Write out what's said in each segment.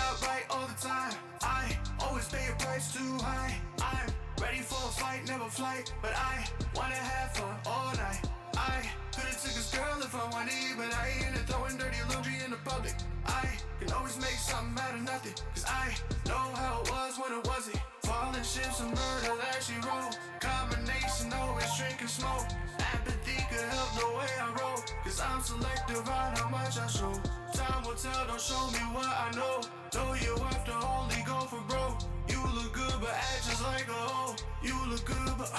out right all the time. I always pay a price too high. I'm ready for a fight, never flight, but I wanna have fun all night. I could've took this girl if I wanted, but I ain't into throwing dirty laundry in the public. I can always make something out of nothing, cause I know how it was when it wasn't. Falling ships and murder that she wrote. Combination, always drink and smoke. Apathy could help the way I roll, cause I'm selective on how much I show. Time will tell, don't show me what I know. Know you have to only go for broke. You look good but act just like a hoe. You look good but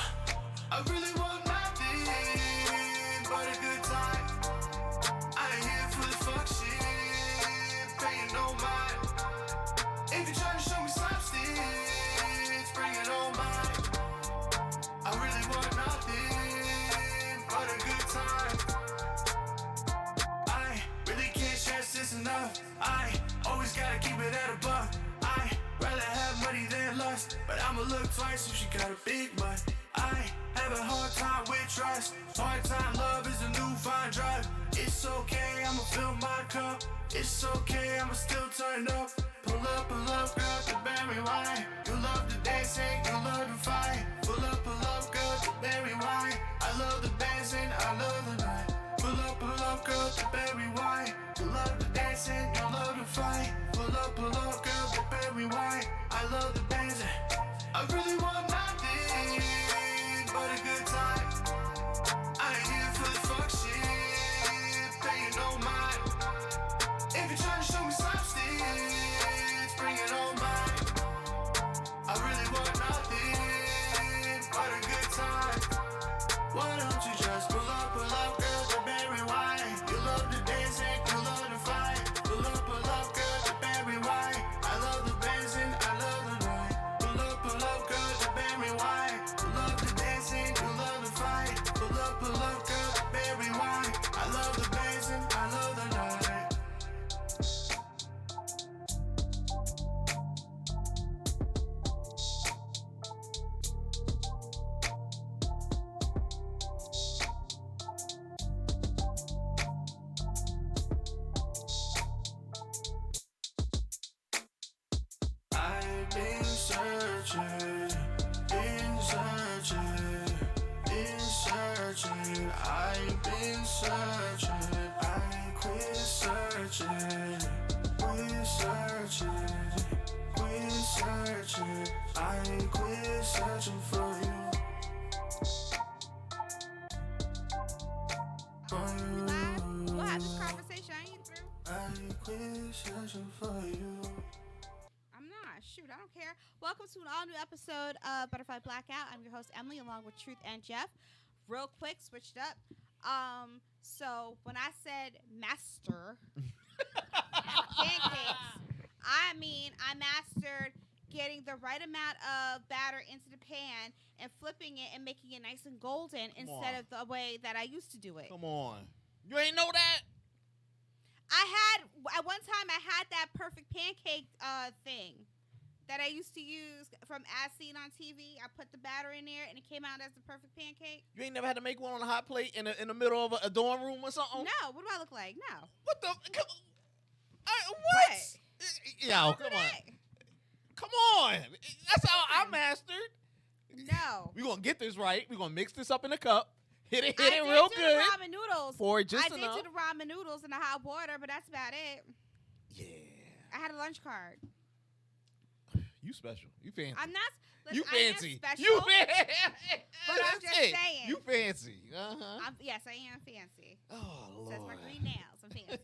I really want nothing but a good time. I ain't here for the fuck shit, paying no mind. If you're trying to show me substance, bring it on mine. I really want nothing but a good time. I really can't stress this enough. I always gotta keep it at a buck. I rather have money than lust, but I'ma look twice if she got a big butt. I have a hard time with trust. Hard time love is a new fine drug. It's okay, I'ma fill my cup. It's okay, I'ma still turn up. Pull up, girl, to Barry Wine. You love the dancing, you love the fight. Pull up, girl, to Barry Wine. I love the dancing, I love the night. Pull up, girl, to Barry Wine. You love the dancing, you love the fight. Pull up, girl, to Barry Wine. I love the dancing. I really want nothing but a good time. I ain't here for the fuck shit, paying no mind. If you're trying to show me substance, bring it on mine. I really want nothing but a good time. Why don't you just pull up, girl, to Barry Wine. You love the dancing, you love the fight. Pull up, girl, to Barry Wine. I love the dancing, I love the night. Pull up, girl, to Barry Wine. You love the dancing, you love the fight. Pull up, girl, to Barry Wine. I love the dancing, I love the night. I've been searching, I've been searching, I quit searching, I quit searching for you. We'll have this conversation. I ain't through. I quit searching for you. I'm not. Shoot, I don't care. Welcome to an all-new episode of Butterfly Blackout. I'm your host, Emily, along with Truth and Jeff. Real quick, switched up. So when I said master pancakes, I mean I mastered getting the right amount of batter into the pan and flipping it and making it nice and golden instead of the way that I used to do it. Come on. You ain't know that? At one time I had that perfect pancake thing that I used to use from as seen on TV. I put the batter in there and it came out as the perfect pancake. You ain't never had to make one on a hot plate in the middle of a dorm room or something? No, what do I look like? No. What the? What? What? Yo, come on. Come on. That's how I mastered. No. We're going to get this right. We're going to mix this up in a cup. Hit it I real did good. the ramen noodles. Pour it just I enough. did do the ramen noodles in the hot water, but that's about it. Yeah. I had a lunch card. You special. You fancy. I'm not. Listen, You fancy. I am special, You fancy. but I'm just saying. You fancy. Uh-huh. Yes, I am fancy. Oh, Lord. Says my green nails. I'm fancy.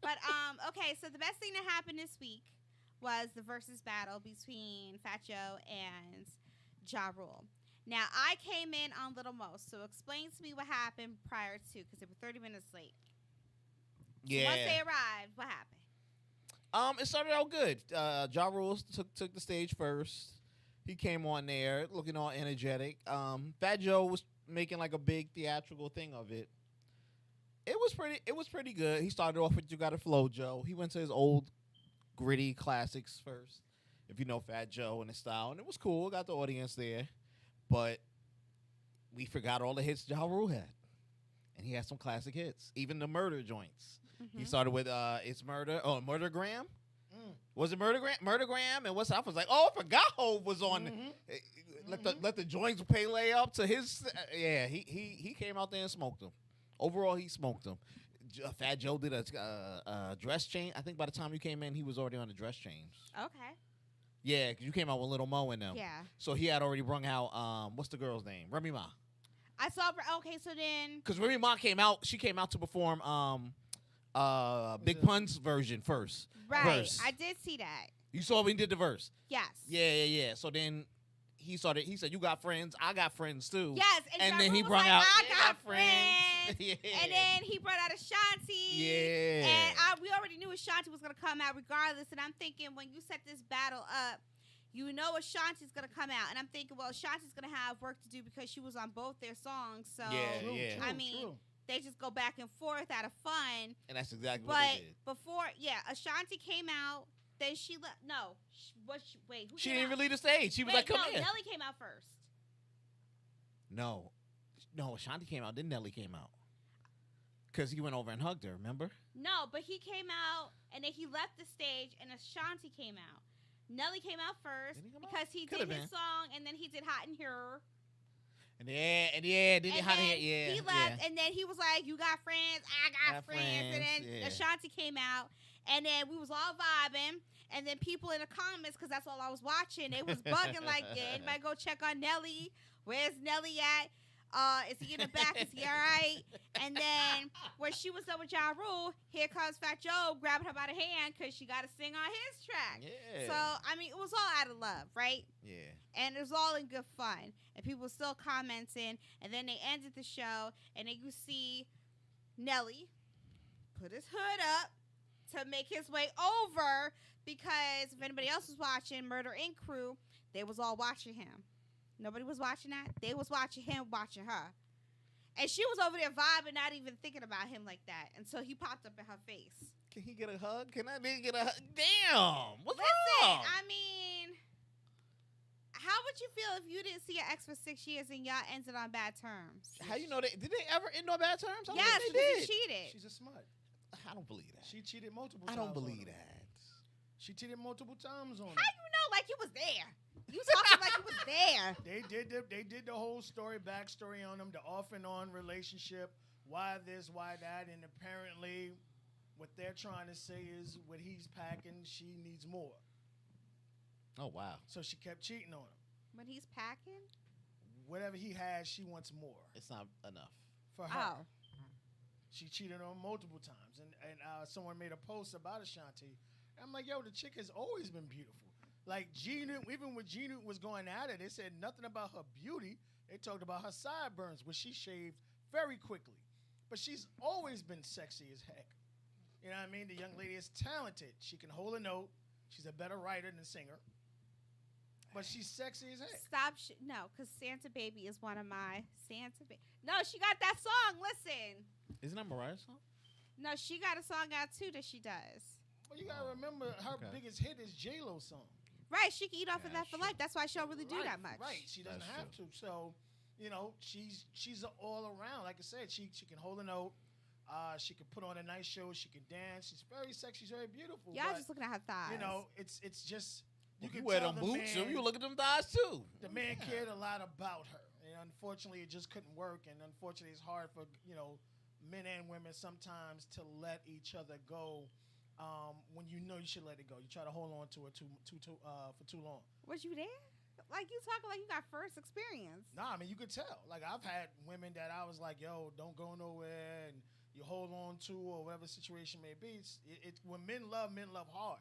But okay. So the best thing that happened this week was the versus battle between Fat Joe and Ja Rule. Now I came in on Little Mo, so explain to me what happened prior to, because they were 30 minutes late. Yeah. So once they arrived, what happened? It started out good. Ja Rule took the stage first. He came on there looking all energetic. Fat Joe was making like a big theatrical thing of it. It was pretty good. He started off with "You Gotta Flow, Joe." He went to his old gritty classics first, if you know Fat Joe and his style, and it was cool. Got the audience there, but we forgot all the hits Ja Rule had, and he had some classic hits, even the murder joints. Mm-hmm. He started with "It's Murder," Murdergram. Was it Murdergram? And what's I was like, oh, I forgot Hov was on. Let the joints pay up to his. Yeah, he came out there and smoked him. Overall, he smoked him. Fat Joe did a dress change. I think by the time you came in, he was already on the dress change. Okay. Yeah, because you came out with Little Mo in them. Yeah. So he had already brung out what's the girl's name? Remy Ma. I saw. Okay, so then. Because Remy Ma came out. She came out to perform Big Pun's version first. Right. Verse. I did see that. You saw when he did the verse. Yes. Yeah. So then he said, you got friends, I got friends too. Yes, and then Ja he Rule brought was out, like, I got friends. Yeah. And then he brought out Ashanti. Yeah. And we already knew Ashanti was going to come out regardless. And I'm thinking, when you set this battle up, you know Ashanti's going to come out. And I'm thinking, well, Ashanti's going to have work to do because she was on both their songs. So, I mean, they just go back and forth out of fun. And that's exactly what they did. But before, Ashanti came out. Then she left. No. Wait, who She came didn't out? even leave the stage. She was like, come here. Nelly came out first. No, Ashanti came out. Then Nelly came out. Because he went over and hugged her, remember? No, but he came out, and then he left the stage, and Ashanti came out. Nelly came out first because he did his song, and then he did Hot in Here. And he left, and then he was like, you got friends, I got friends. And then Ashanti came out, and then we was all vibing. And then people in the comments, because that's all I was watching, they was bugging like, did anybody go check on Nelly? Where's Nelly at? Is he in the back? Is he all right? And then when she was done with Ja Rule, here comes Fat Joe grabbing her by the hand because she got to sing on his track. Yeah. So, I mean, it was all out of love, right? Yeah. And it was all in good fun. And people were still commenting. And then they ended the show, and then you see Nelly put his hood up to make his way over, because if anybody else was watching Murder Inc. crew, they was all watching him. Nobody was watching that. They was watching him, watching her. And she was over there vibing, not even thinking about him like that, until he popped up in her face. Can he get a hug? Can I get a hug? Damn. What's Listen, wrong? I mean, how would you feel if you didn't see your ex for 6 years and y'all ended on bad terms? How you know did they ever end on bad terms? Yes, they did. She cheated. She's a smut. I don't believe that. She cheated multiple I times. don't believe that. She cheated multiple times on him. How you know? Like you was there. You talking like you was there. They did the whole backstory on them, the off and on relationship, why this, why that, and apparently what they're trying to say is what he's packing, she needs more. Oh, wow. So she kept cheating on him. When he's packing? Whatever he has, she wants more. It's not enough. For her. Oh. She cheated on him multiple times. And someone made a post about Ashanti. I'm like, yo, the chick has always been beautiful. Like, Gina, even when Gina was going at it, they said nothing about her beauty. They talked about her sideburns, which she shaved very quickly. But she's always been sexy as heck. You know what I mean? The young lady is talented. She can hold a note. She's a better writer than singer. But she's sexy as heck. Stop. No, because Santa Baby is one of my Santa Baby. No, she got that song. Listen. Isn't that Mariah's song? No, she got a song out too that she does. Well, you got to remember her biggest hit is J-Lo's song. Right. She can eat off of that for life. That's why she don't really do that much. Right. She doesn't have to. So, you know, she's all around. Like I said, she can hold a note. She can put on a nice show. She can dance. She's very sexy. She's very beautiful. Y'all just looking at her thighs. You know, it's just you can wear them boots. So you look at them thighs too. The man cared a lot about her, and unfortunately, it just couldn't work. And unfortunately, it's hard for men and women sometimes to let each other go. When you know you should let it go, you try to hold on to it for too long. Was you there? Like, you talking like you got first experience. Nah, I mean, you could tell. Like, I've had women that I was like, yo, don't go nowhere, and you hold on to, or whatever the situation may be. When men love hard.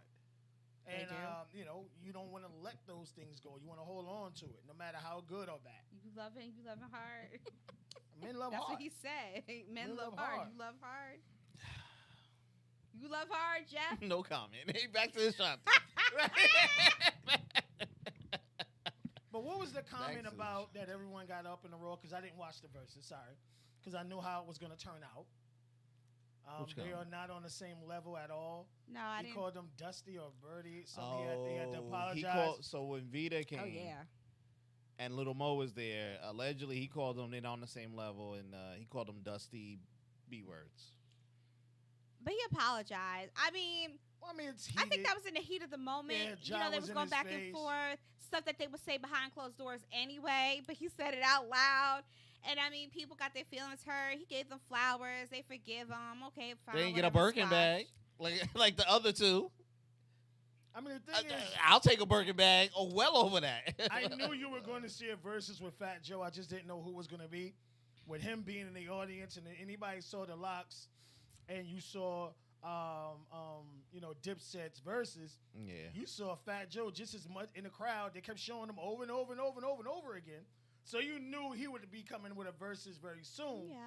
And, you don't want to let those things go. You want to hold on to it, no matter how good or bad. You loving hard. Men love That's hard. what he said. Men love hard. You love hard. You love hard, Jeff? No comment. Hey, back to the shot. But what was the comment about that everyone got up in the roar? Because I didn't watch the verses, sorry. Because I knew how it was going to turn out. They are not on the same level at all. No, I didn't. He called them Dusty or Birdie. So they had to apologize. So when Vita came, and Little Mo was there, allegedly he called them, they're not on the same level, and he called them Dusty B-words. But he apologized. I mean, Well, I mean, it's I heated. think that was in the heat of the moment. Yeah, Ja they was was in going his back face. and forth, stuff that they would say behind closed doors anyway, but he said it out loud. And I mean, people got their feelings hurt. He gave them flowers. They forgive him. Okay, fine. They didn't get a whatever, Birkin squash. bag like the other two. I mean, the thing is, I'll take a Birkin bag. Oh, well over that. I knew you were going to see a versus with Fat Joe. I just didn't know who was going to be. With him being in the audience, and anybody saw the locks, and you saw, Dipset's versus. Yeah. You saw Fat Joe just as much in the crowd. They kept showing him over and over and over and over and over again. So you knew he would be coming with a versus very soon. Yeah.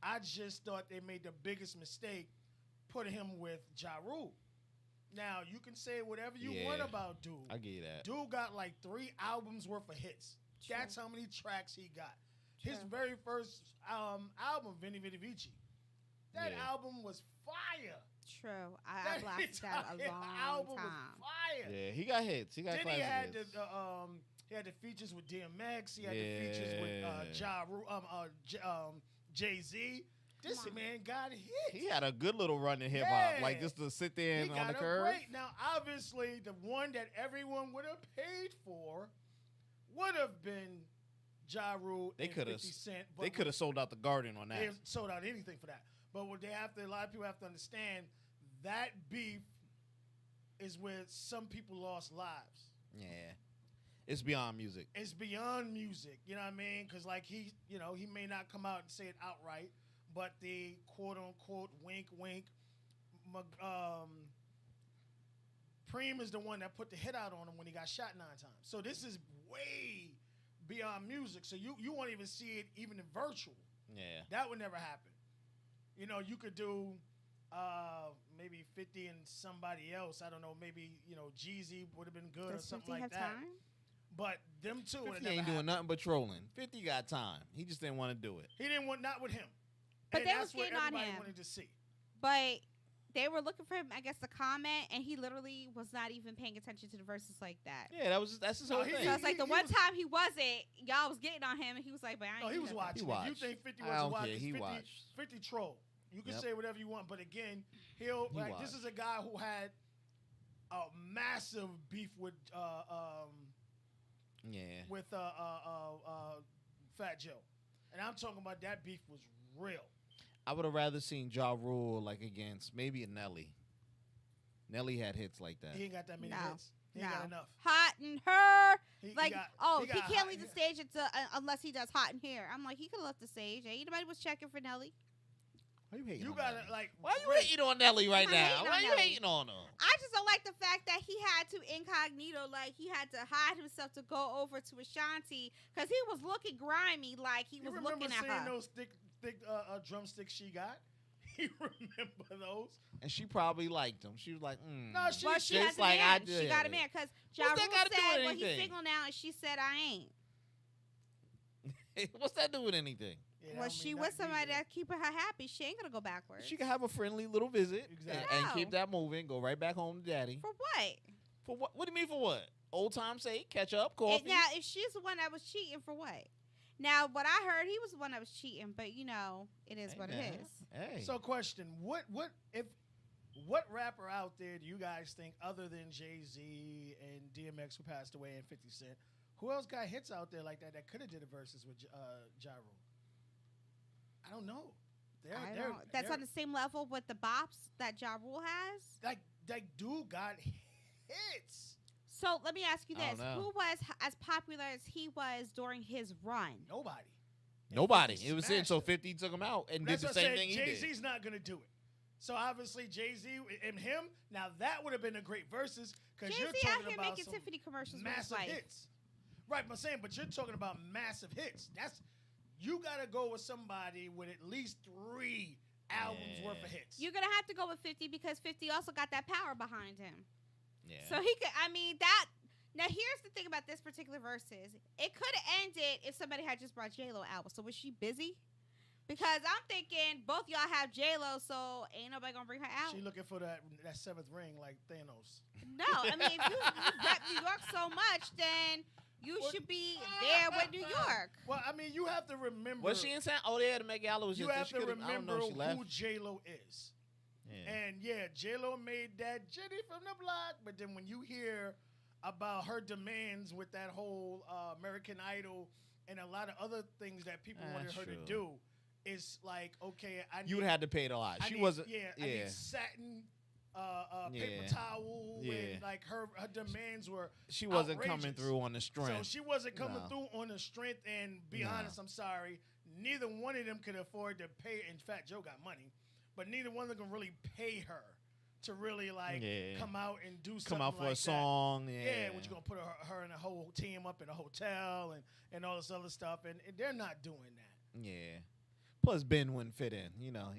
I just thought they made the biggest mistake putting him with Ja Rule. Now, you can say whatever you want about Dude. I get that. Dude got like 3 albums worth of hits. True. That's how many tracks he got. His True. very first album, Veni Vidi Vici. That album was fire. True. I blasted that a long album time. was fire. Yeah, he got hits. He got Then classic he had hits. he had the features with DMX. He had the features with Jay-Z. This man got hit. He had a good little run in hip hop, Yeah. like just to sit there He and got on the a curve. great. Now, obviously, the one that everyone would have paid for would have been Ja Rule They and could have. 50 Cent. They could have sold out the Garden on that. They sold out anything for that. But what a lot of people have to understand, that beef is where some people lost lives. Yeah, it's beyond music. It's beyond music, you know what I mean? Because like he may not come out and say it outright, but the quote unquote wink wink. Preem is the one that put the hit out on him when he got shot 9 times. So this is way beyond music. So you won't even see it even in virtual. Yeah. That would never happen. You could do maybe 50 and somebody else. I don't know. Maybe Jeezy would have been good Does or something 50 like have that. time? But them two, 50 ain't doing nothing but trolling. 50 got time. He just didn't want to do it. He didn't want not with him. But And they that's was getting what on everybody him. wanted to see. But they were looking for him, I guess, to comment, and he literally was not even paying attention to the verses like that. Yeah, that's his No, whole he- thing. So it's like the he one was- time he wasn't, y'all was getting on him, and he was like, but I ain't No, he do was nothing. watching. He If watched. you think 50 I wasn't don't watching, care. it's He 50, watched. 50 troll. You can Yep. say whatever you want, but again, He this is a guy who had a massive beef with Yeah. Fat Joe, and I'm talking about that beef was real. I would have rather seen Ja Rule like against maybe a Nelly. Nelly had hits like that. He ain't got that many No. hits. He ain't got enough. Hot in her. He Like, got- he got can't hot leave the in- stage unless he does hot in here. I'm like, he could have left the stage. Ain't nobody was checking for Nelly. Why you hating You on gotta Nelly? like. Why you hating on Nelly right I'm now? hating on Why you Nelly. hating on her? I just don't like the fact that he had to incognito, like he had to hide himself to go over to Ashanti because he was looking grimy, like he You was remember looking at seeing her. those thick drumsticks she got? You remember those? And she probably liked him. She was like, No, she- Well, she just has a like man. I did. She got a man because Ja What's that Rule gotta do said, with well, he's anything? single now, and she said, I ain't. What's that do with anything? Yeah, Well, that she don't with mean somebody nothing. that's keeping her happy. She ain't gonna go backwards. She can have a friendly little visit Exactly. and No. keep that moving. Go right back home to daddy. For what? For what? What do you mean for what? Old time's sake? Catch up? Coffee? Now, if she's the one that was cheating, for what? Now, what I heard, he was the one that was cheating, but it is Hey, what man. it is. Hey. So, question: What rapper out there do you guys think, other than Jay-Z and DMX, who passed away, and 50 Cent, who else got hits out there like that could have did a versus with Ja Rule? I don't know. That's on the same level with the bops that Ja Rule has. like dude got hits. So let me ask you I don't this: know. who was as popular as he was during his run? Nobody. Nobody. 50 It was smashed in, so him. 50 took him out and That's did the what I same said. thing he Jay-Z's did. not gonna do it. So obviously Jay-Z and him. Now that would have been a great versus because you're Jay-Z out talking here about making some Tiffany commercials with his massive wife. hits. Right, but I'm saying, but you're talking about massive hits. You gotta go with somebody with at least 3 albums worth of hits. You're gonna have to go with 50 because 50 also got that power behind him. Yeah. So he could. I mean that. Now here's the thing about this particular verses. It could have ended if somebody had just brought J-Lo out. So was she busy? Because I'm thinking both y'all have J-Lo, so ain't nobody gonna bring her out. She looking for that 7th ring like Thanos. No, I mean if you rep New York so much, then you should be there with New York. Well, I mean, you have to remember. Was she in San? Oh, yeah, the Met Gala was You just. have she to could've- I don't know remember if she left. who J-Lo is. Yeah. And yeah, J-Lo made that Jenny from the block. But then when you hear about her demands with that whole American Idol and a lot of other things that people wanted That's her to true. do, it's like, okay, You would have to pay it a lot. I She need- wasn't. Yeah, I need satin, paper Yeah. towel, Yeah. and like her demands were. She wasn't coming outrageous. through on the strength. So she wasn't coming No. through on the strength. And be No. honest, I'm sorry, neither one of them could afford to pay. In fact, Joe got money, but neither one of them can really pay her to really like Yeah. come out and do something Come out for like a song. that. Yeah. Yeah, what you gonna put her and the whole team up in a hotel and all this other stuff, and they're not doing that. Yeah. Plus, Ben wouldn't fit in. You know,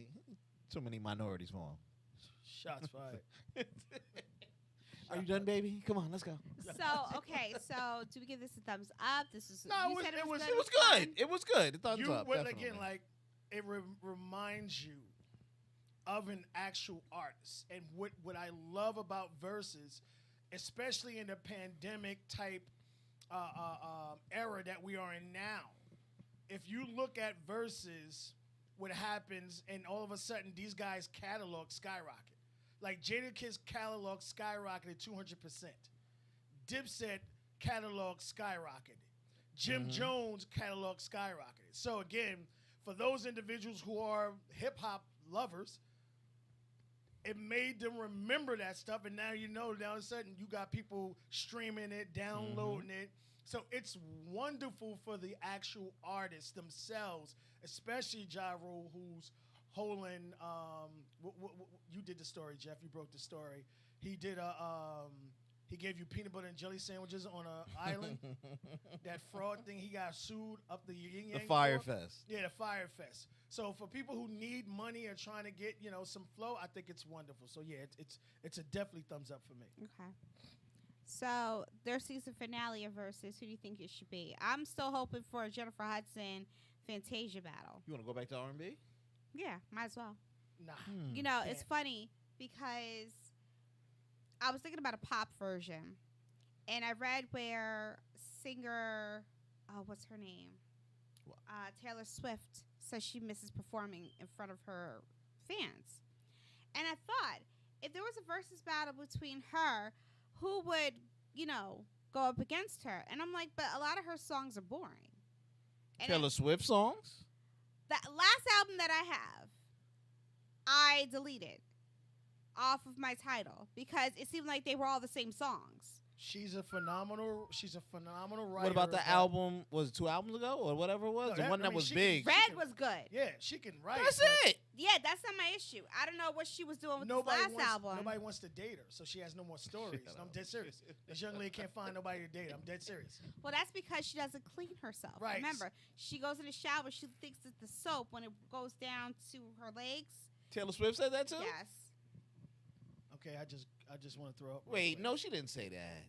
too many minorities for him. Shots fired. Are you done, baby? Come on, let's go. So okay, so do we give this a thumbs up? This is No, you it said was- good. It was fun? good. It was good. Thumbs You up. well, Definitely. again, like it reminds you of an actual artist, and what I love about verses, especially in the pandemic type era that we are in now. If you look at verses, what happens, and all of a sudden these guys' catalog skyrocket. Like Jadakiss catalog skyrocketed 200%. Dipset catalog skyrocketed. Jim Jones catalog skyrocketed. So again, for those individuals who are hip hop lovers, it made them remember that stuff, and now you know. Now all of a sudden, you got people streaming it, downloading it. So it's wonderful for the actual artists themselves, especially Ja Rule, who's holding. You did the story, Jeff. You broke the story. He did he gave you peanut butter and jelly sandwiches on an island. That fraud thing, he got sued up the yin yang. The Fire for. Fest. Yeah, the Fire Fest. So for people who need money and trying to get some flow, I think it's wonderful. So yeah, it's a definitely thumbs up for me. Okay. So their season finale of Versus, who do you think it should be? I'm still hoping for a Jennifer Hudson Fantasia battle. You want to go back to R&B? Yeah, might as well. Nah. You know, it's Can't. funny because I was thinking about a pop version, and I read where singer, what's her name? What? Taylor Swift says she misses performing in front of her fans. And I thought, if there was a versus battle between her, who would, go up against her? And I'm like, but a lot of her songs are boring. And Taylor Swift songs? that last album that I have, I deleted off of my title because it seemed like they were all the same songs. She's a phenomenal writer. What about the but- album? Was it 2 albums ago or whatever it was? No, the that- one I that mean, was she big. can- Red was good. Yeah, she can write. That's but it. Yeah, that's not my issue. I don't know what she was doing with this last album. Nobody wants to date her, so she has no more stories. Shut I'm up. dead serious. This young lady can't find nobody to date. I'm dead serious. Well, that's because she doesn't clean herself. Right. Remember, she goes in the shower. She thinks it's the soap when it goes down to her legs. Taylor Swift said that too? Yes. Okay, I just want to throw up. real Wait, quick. no, she didn't say that.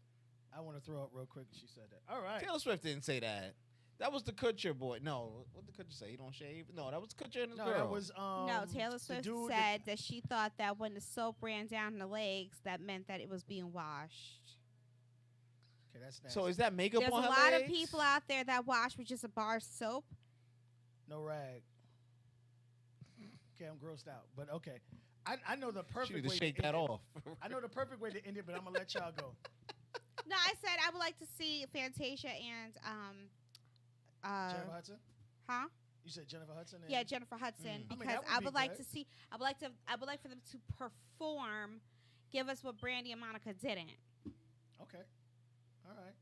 I want to throw up real quick. She said that. All right. Taylor Swift didn't say that. That was the Kutcher boy. No, what did Kutcher say? He don't shave? No, that was Kutcher and his No, girl. that was No, Taylor the Swift dude said that she thought that when the soap ran down the legs, that meant that it was being washed. Okay, that's nasty. So is that makeup There's a on her lot legs? of people out there that wash with just a bar of soap. No rag. Okay, I'm grossed out, but okay. I know the She perfect need to way shake to that end it. off. I know the perfect way to end it, but I'm gonna let y'all go. No, I said I would like to see Fantasia and Jennifer Hudson. huh? You said Jennifer Hudson. And Yeah, Jennifer Hudson. I mean, Because that would I be would like good. to see. I would like for them to perform, give us what Brandy and Monica didn't. Okay. All right.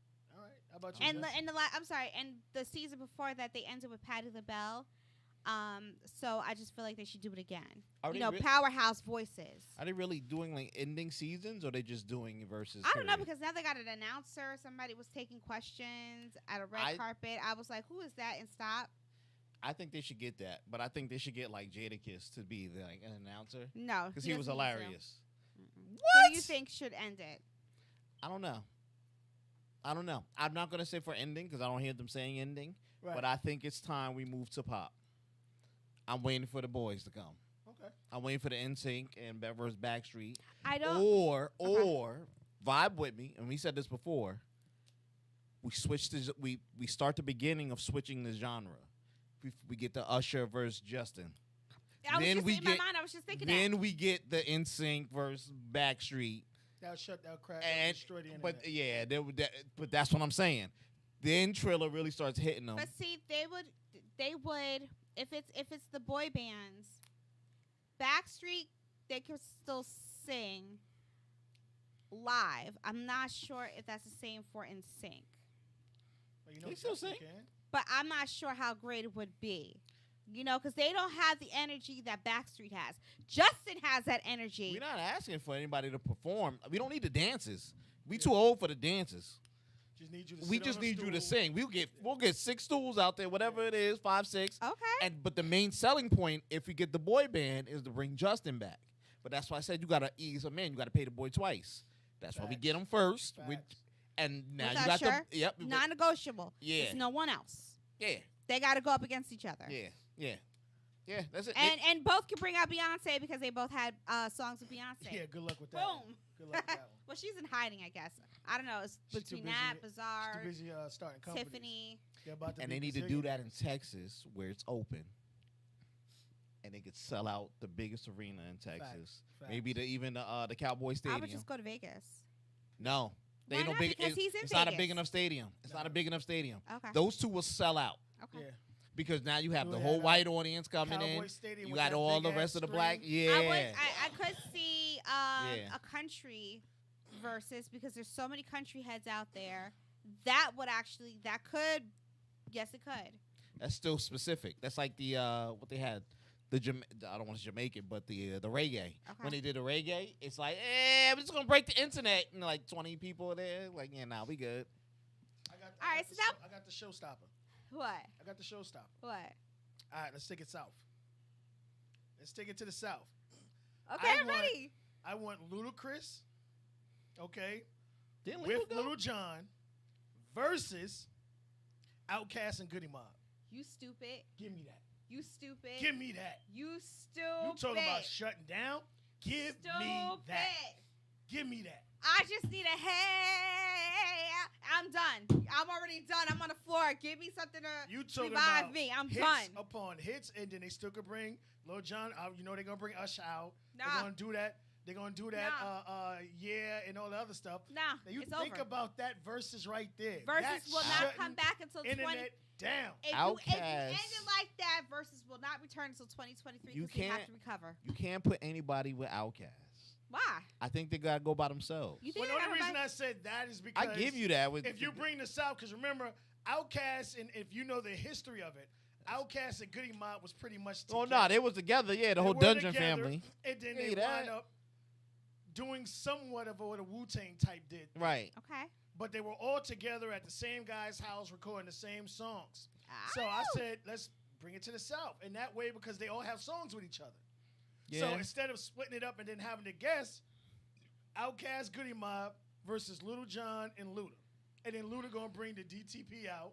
How about you? And Jeff? I'm sorry, and the season before that they ended with Patti LaBelle. So I just feel like they should do it again. Are You they know, re- powerhouse voices. Are they really doing like ending seasons, or they just doing versus? I don't know period? because now they got an announcer. Somebody was taking questions at a red carpet. I was like, "Who is that?" And stop. I think they should get that, but I think they should get like Jadakiss to be like an announcer No, because he was doesn't need to. hilarious. Who do you think should end it? I don't know. I'm not gonna say for ending because I don't hear them saying ending, Right. but I think it's time we move to pop. I'm waiting for the boys to come. Okay. I'm waiting for the NSYNC and versus Backstreet, I don't. or vibe with me. And we said this before. We switch to we start the beginning of switching the genre. We get the Usher versus Justin. I was Then just we in my get- mind. I was just thinking that. Then we get the NSYNC versus Backstreet. That'll shut that crap. And Destroy the internet. but yeah, but that's what I'm saying. Then Triller really starts hitting them. But see, they would if it's the boy bands, Backstreet, they could still sing live. I'm not sure if that's the same for NSYNC, Well, you They still Justin sing. can. but I'm not sure how great it would be. You know, because they don't have the energy that Backstreet has. Justin has that energy. We're not asking for anybody to perform. We don't need the dances. We too old for the dances. Just need you to. We sit just on a need you to stool. sing. We'll get 6 stools out there, whatever it is, 5, 6. Okay. But the main selling point, if we get the boy band, is to bring Justin back. But that's why I said you gotta ease him in. You gotta pay the boy twice. That's why we get him first. Facts. And now Without you got Usher, the yep. Non-negotiable. Yeah. There's no one else. Yeah. They got to go up against each other. Yeah. That's it. And both can bring out Beyonce because they both had songs with Beyonce. Yeah, good luck with that. one. Boom. Good luck with that one. Well, she's in hiding, I guess. I don't know. It's She's too between busy- that, She's Bizarre, too busy starting companies. Tiffany. They're about to And be they need to do Brazilian. that in Texas where it's open. And they could sell out the biggest arena in Texas. Facts. Maybe even the Cowboy I Stadium. would just go to Vegas. No. They Why ain't no not? big Because he's in it's not a big Vegas. enough stadium. It's not a big enough stadium. Okay. Those two will sell out Okay. Yeah. because now you have You the had whole a white audience coming Cowboy in. Stadium You with got that all the big-ass rest of the screen. black. Yeah. I could see Yeah. a country versus because there's so many country heads out there. That could, yes, it could. That's still specific. That's like the what they had. I don't want to Jamaican, but the reggae. Okay. When they did the reggae, it's like, I'm just gonna break the internet, and like 20 people there. Like, yeah, nah, we good. All right, so that- I got the showstopper. What? I got the showstopper. What? All right, let's take it south. Let's take it to the south. Okay, I I'm want- ready. I want Ludacris, okay, Didn't with Lil go? Little John versus Outkast and Goody Mob. You stupid. Give me that. You stupid. Give me that. You stupid. You talking about shutting down? Give me that. Give me that. I just need a hey. I'm done. I'm already done. I'm on the floor. Give me something to You talking revive about me. I'm hits done. upon hits, and then they still could bring Lil Jon. You know they're gonna bring Usher out. Nah. They're gonna do that. They're gonna do that. Nah. Yeah, and all the other stuff. Nah, Now you it's think over. about that versus right there. Versus That's will not shutting come back until 20. internet down. If you end Outkast. it like that, versus will not return until 2023 You because they have can't- to recover. You can't put anybody with Outkast. Why? I think they gotta go by themselves. You Well, think the only everybody- reason I said that is because I give you that with if you bring the South, because remember, Outkast, and if you know the history of it, Outkast and Goody Mob was pretty much together. Oh no, they was together. Yeah, the They whole were Dungeon together, family. And then Hey, they that- wind up doing somewhat of what a Wu-Tang type did. Right. Okay. But they were all together at the same guy's house recording the same songs. So I Ow. said, let's bring it to the South. And that way, because they all have songs with each other. Yeah. So instead of splitting it up and then having to guess, Outkast, Goody Mob versus Little John and Luda. And then Luda going to bring the DTP out,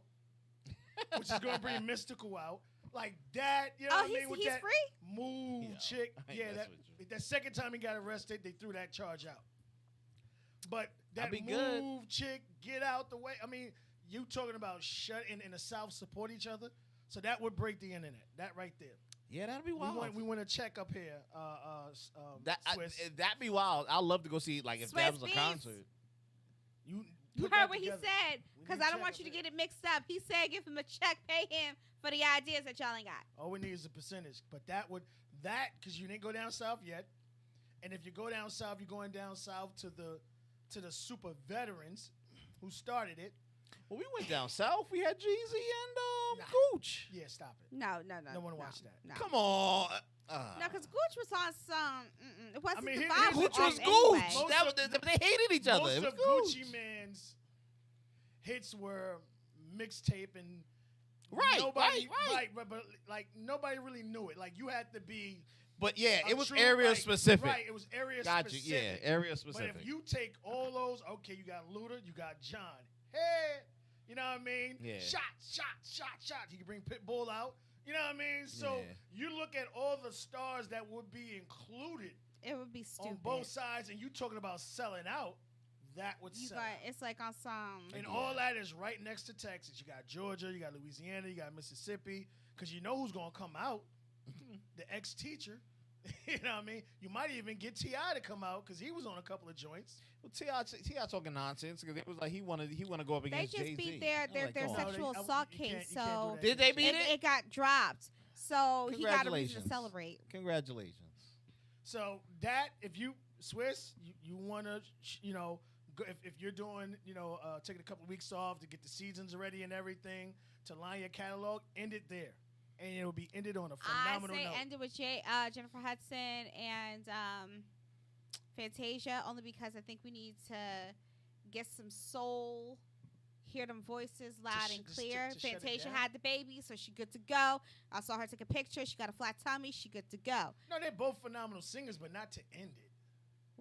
which is going to bring Mystical out. Like that, you know what I mean? With he's that free? move Yeah, chick. I ain't Yeah, mess that, with you. that second time he got arrested, they threw that charge out. But that That'd be move good. chick, get out the way. I mean, you talking about shut in the South support each other. So that would break the internet. That right there. Yeah, that'd be wild. We want to check up here. Swiss. That'd be wild. I'd love to go see like if that Swiss was a Beats. concert. You You put heard that what together. he said. We Because need I to don't want check you to up get it mixed up. He said give him a check, pay him for the ideas that y'all ain't got. All we need is a percentage. But because you didn't go down south yet. And if you go down south, you're going down south to the super veterans who started it. Well, we went down south. We had Jeezy and Nah. Gooch. Yeah, stop it. No. No one watched that. No. Come on. No, because Gooch was on some. It wasn't mean, the he- vibe he- Gooch off was anyway. Gooch. Most That was, of- they hated each other. Most It was of Gooch. Gucci Man's hits were mixtape and Right, nobody, right. but like nobody really knew it. Like you had to be. But yeah, a it was true, area like- specific. Right, it was area Gotcha. specific. Yeah, area But specific. if you take all those, okay, you got Luda, you got John. Hey, you know what I mean? Yeah. Shot. He can bring Pitbull out. You know what I mean? So Yeah. you look at all the stars that would be included It would be stupid. on both sides, and you talking about selling out, that would You sell. got it's like on some. And all that is right next to Texas. You got Georgia, you got Louisiana, you got Mississippi, because you know who's gonna come out. the ex-teacher. You know what I mean? You might even get T.I. to come out because he was on a couple of joints. Well, T.I. talking nonsense because it was like he wanted to go up They against just Jay-Z. beat their I'm like, come on. sexual No, assault you can't- case, you can't do so that. Did they beat it? it got dropped. So he got a reason to Congratulations. celebrate. Congratulations. So that if you Swiss, you want to go, if you're doing taking a couple of weeks off to get the seasons ready and everything to line your catalog, end it there, and it'll be ended on a phenomenal I say note. end it with Jennifer Hudson and Fantasia, only because I think we need to get some soul, hear them voices loud and clear. to shut it Fantasia down? had the baby, so she good to go. I saw her take a picture. She got a flat tummy. She good to go. No, they're both phenomenal singers, but not to end it.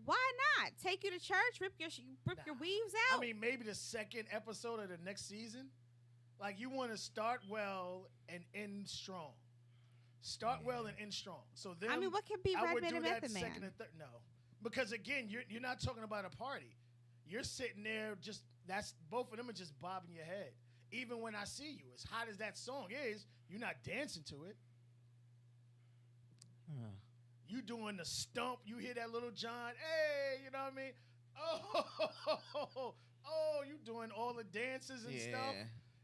Why not? Take you to church, rip your Nah. weaves out. I mean, maybe the second episode of the next season. Like, you want to start well and end strong. Start well and end strong. So then I mean, what can be I would Redman do and that Method Man? second and third. No, because again, you're not talking about a party. You're sitting there that's both of them are just bobbing your head. Even when I see you, as hot as that song is, you're not dancing to it. You doing the stump. You hear that Little John, hey, you know what I mean? Oh, you doing all the dances and stuff.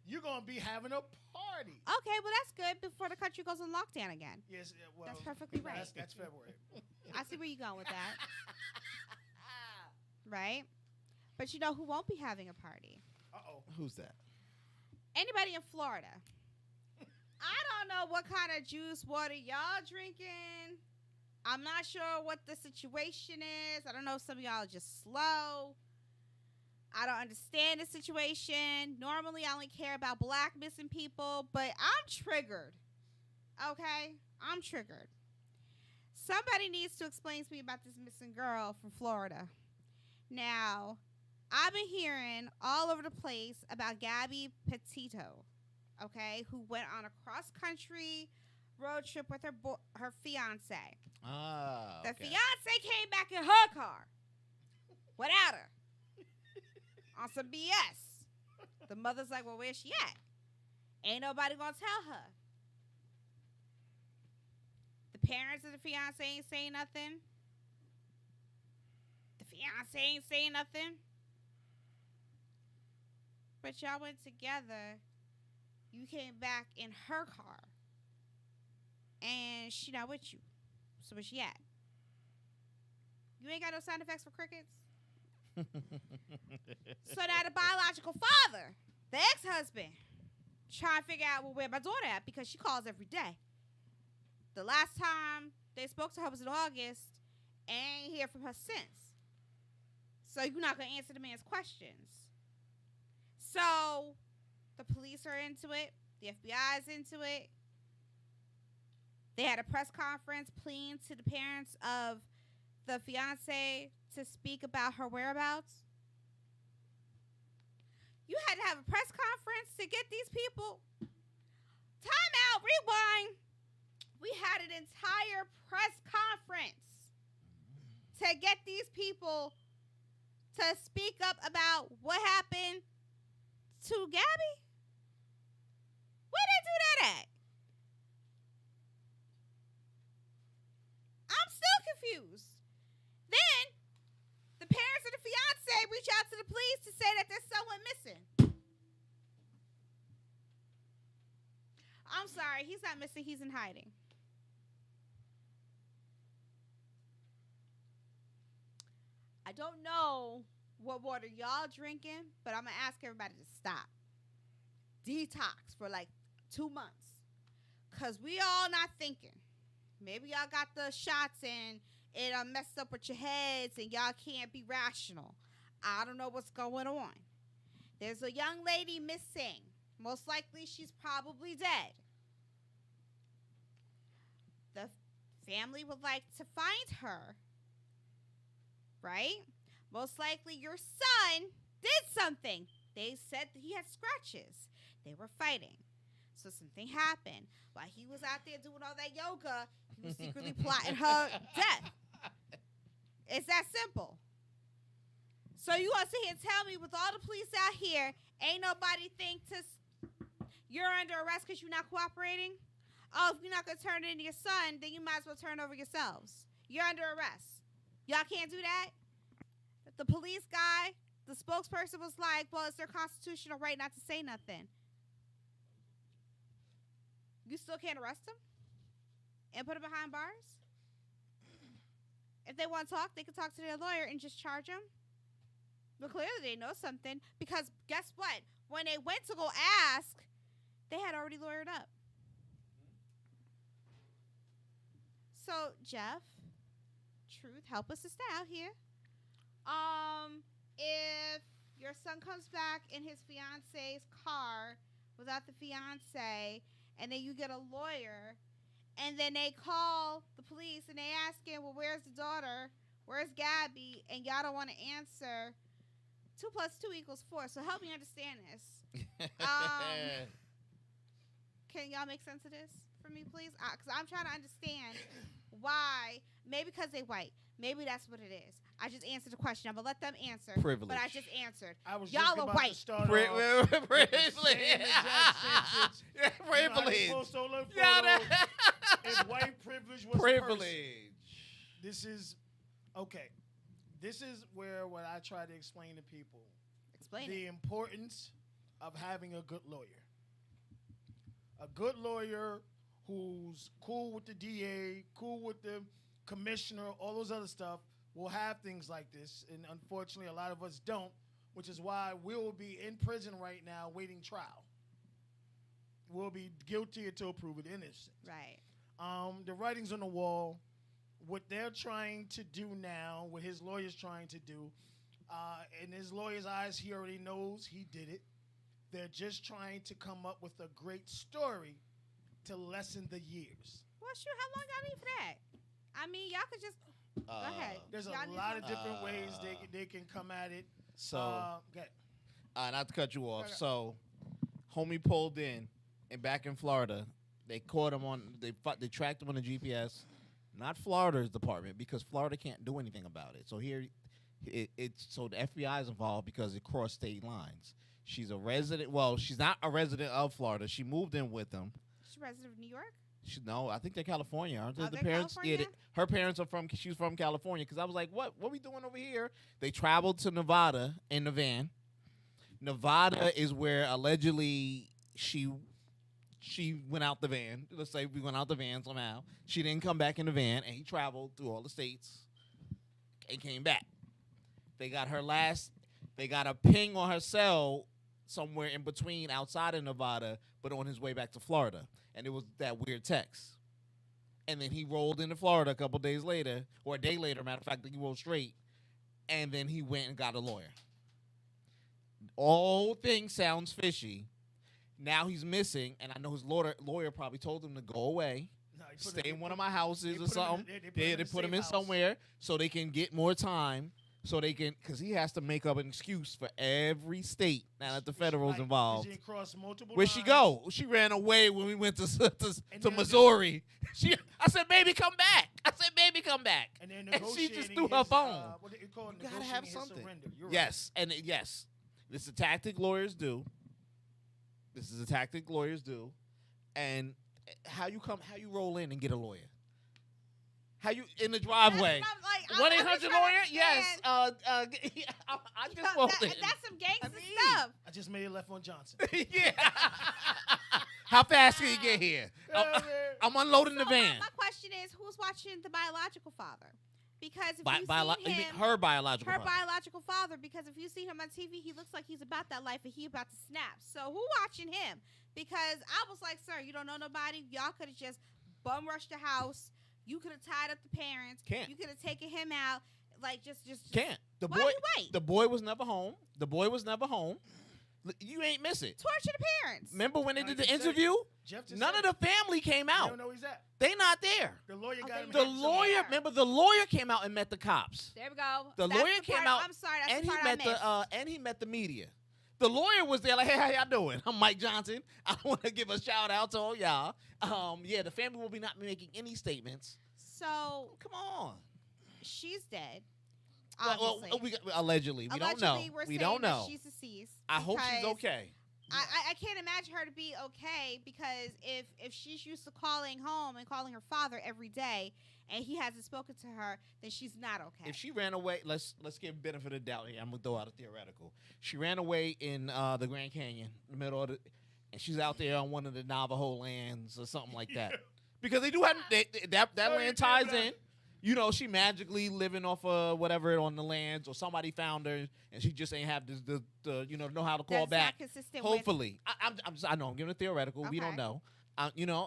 You're going to be having a party. Okay, well, that's good before the country goes on lockdown again. Yes, well. That's perfectly right. That's February. I see where you're going with that. Right? But you know who won't be having a party? Uh-oh. Who's that? Anybody in Florida. I don't know what kind of juice water y'all drinking. I'm not sure what the situation is. I don't know if some of y'all are just slow. I don't understand the situation. Normally, I only care about black missing people, but I'm triggered. Okay? I'm triggered. Somebody needs to explain to me about this missing girl from Florida. Now, I've been hearing all over the place about Gabby Petito, okay, who went on a cross-country road trip with her fiance. Ah, The okay. fiance came back in her car without her on some BS. The mother's like, well, where's she at? Ain't nobody gonna tell her. The parents of the fiance ain't saying nothing. The fiance ain't saying nothing. But y'all went together. You came back in her car. And she not with you. So where she at? You ain't got no sound effects for crickets? So now the biological father, the ex-husband, trying to figure out, well, where my daughter at, because she calls every day. The last time they spoke to her was in August, and ain't hear from her since. So you're not going to answer the man's questions. So the police are into it. The FBI is into it. They had a press conference pleading to the parents of the fiance to speak about her whereabouts. You had to have a press conference to get these people. Time out, rewind. We had an entire press conference to get these people to speak up about what happened to Gabby. Where they do that at? I'm still confused. Then, the parents of the fiance reach out to the police to say that there's someone missing. I'm sorry, he's not missing, he's in hiding. I don't know what water y'all drinking, but I'm going to ask everybody to stop. Detox for like 2 months. Because we all not thinking. Maybe y'all got the shots and it messed up with your heads and y'all can't be rational. I don't know what's going on. There's a young lady missing. Most likely she's probably dead. The family would like to find her. Right? Most likely your son did something. They said that he had scratches. They were fighting. So something happened. While he was out there doing all that yoga, he was secretly plotting her death. It's that simple. So you gonna sit here and tell me with all the police out here, ain't nobody think you're under arrest because you're not cooperating? oh, if you're not going to turn it into your son, then you might as well turn over yourselves. You're under arrest. Y'all can't do that? The police guy, the spokesperson was like, well, it's their constitutional right not to say nothing. You still can't arrest them and put them behind bars? If they want to talk, they can talk to their lawyer and just charge them. But clearly they know something, because guess what? When they went to go ask, they had already lawyered up. So, Jeff, truth, help us to stay out here. If your son comes back in his fiance's car without the fiance, and then you get a lawyer, and then they call the police and they ask him, well, where's the daughter? Where's Gabby? And y'all don't want to answer. 2 + 2 = 4. So help me understand this. Can y'all make sense of this for me, please? Because I'm trying to understand why. Maybe because they white. Maybe that's what it is. I just answered the question. I'm going to let them answer. Privilege. But I just answered. I was Y'all just are about white. to start Privilege. off with the same exact sentence. Privilege. You know, I post all them Yeah, photos. If white privilege was privilege. person. This is okay. This is where what I try to explain to people. Explain The it. importance of having a good lawyer. A good lawyer who's cool with the DA, cool with the commissioner, all those other stuff, will have things like this. And unfortunately, a lot of us don't, which is why we'll be in prison right now waiting trial. We'll be guilty until proven innocent. Right. The writing's on the wall. What they're trying to do now, what his lawyer's trying to do, in his lawyer's eyes, he already knows he did it. They're just trying to come up with a great story to lessen the years. Well, shoot, how long y'all need for that? I mean, y'all could just go ahead. There's a Y'all need lot of to- different ways they can come at it. So, Okay. not to cut you off. Okay. So, homie pulled in, and back in Florida, they caught him on. They tracked him on the GPS. Not Florida's department, because Florida can't do anything about it. So here, so the FBI is involved because it crossed state lines. She's a resident. Well, she's not a resident of Florida. She moved in with them. She's a resident of New York? No, I think they're California, aren't they? Oh, The they're parents, California? her parents are from. She's from California. Because I was like, what are we doing over here? They traveled to Nevada in the van. Nevada is where allegedly she went out the van. Let's say we went out the van somehow. She didn't come back in the van, and he traveled through all the states and came back. They got a ping on her cell somewhere in between outside of Nevada, but on his way back to Florida. And it was that weird text. And then he rolled into Florida a couple days later, or a day later, matter of fact, he rolled straight. And then he went and got a lawyer. All thing sounds fishy. Now he's missing, and I know his lawyer probably told him to go away, No, he put stay it- in one of my houses or put him in- something. They put him in safe house. somewhere so they can get more time, so they can, because he has to make up an excuse for every state now that the federal's Right, 'cause involved. he crossed multiple Where'd she lines. go? She ran away when we went to And to then- Missouri. I said, baby, come back. Come back. And then And she just negotiating threw her his, phone. what do you call it? You gotta have Negotiating his something. surrender. You're right. Yes, yes. This is a tactic lawyers do. And how you roll in and get a lawyer? How you in the driveway? That's what I'm like, 1-800 lawyer? Yes. I just rolled in. That's some gangster I mean- stuff. I just made a left on Johnson. Yeah. How fast can you get here? I'm unloading the So van. My question is, who's watching the biological father? Because if Bi- you biolo- see you mean him, her biological her father. biological father, because if you see him on TV, he looks like he's about that life and he about to snap. So who watching him? Because I was like, sir, you don't know nobody. Y'all could have just bum rushed the house. You could have tied up the parents. Can't. You could have taken him out. Like just Can't. The why boy. you wait? The boy was never home. You ain't miss it. Torture the parents. Remember when they No, did he the just said it. interview? Jeff just None of said the family came it. You out. don't know he's at. They not there. The lawyer Oh, got they him. The not hit lawyer, there. remember, the lawyer came out and met the cops, There we go. The That's lawyer the came part- out I'm sorry. That's and the he part met I missed. and he met the media. The lawyer was there, like, hey, how y'all doing? I'm Mike Johnson. I want to give a shout out to all y'all. Yeah, the family will be not making any statements. So Come on. she's dead. Well, Obviously. allegedly, we don't know. We're We saying don't that know. she's deceased. I hope she's because okay. I can't imagine her to be okay because if she's used to calling home and calling her father every day and he hasn't spoken to her, then she's not okay. If she ran away, let's give benefit of the doubt here. I'm gonna throw out a theoretical. She ran away in the Grand Canyon, in the middle of and she's out there on one of the Navajo lands or something like that. Because they do have that land ties in. You know, she magically living off of whatever on the lands, or somebody found her and she just ain't have the know how to call That's back. not consistent Hopefully, I know I'm giving a theoretical. We Okay. don't know.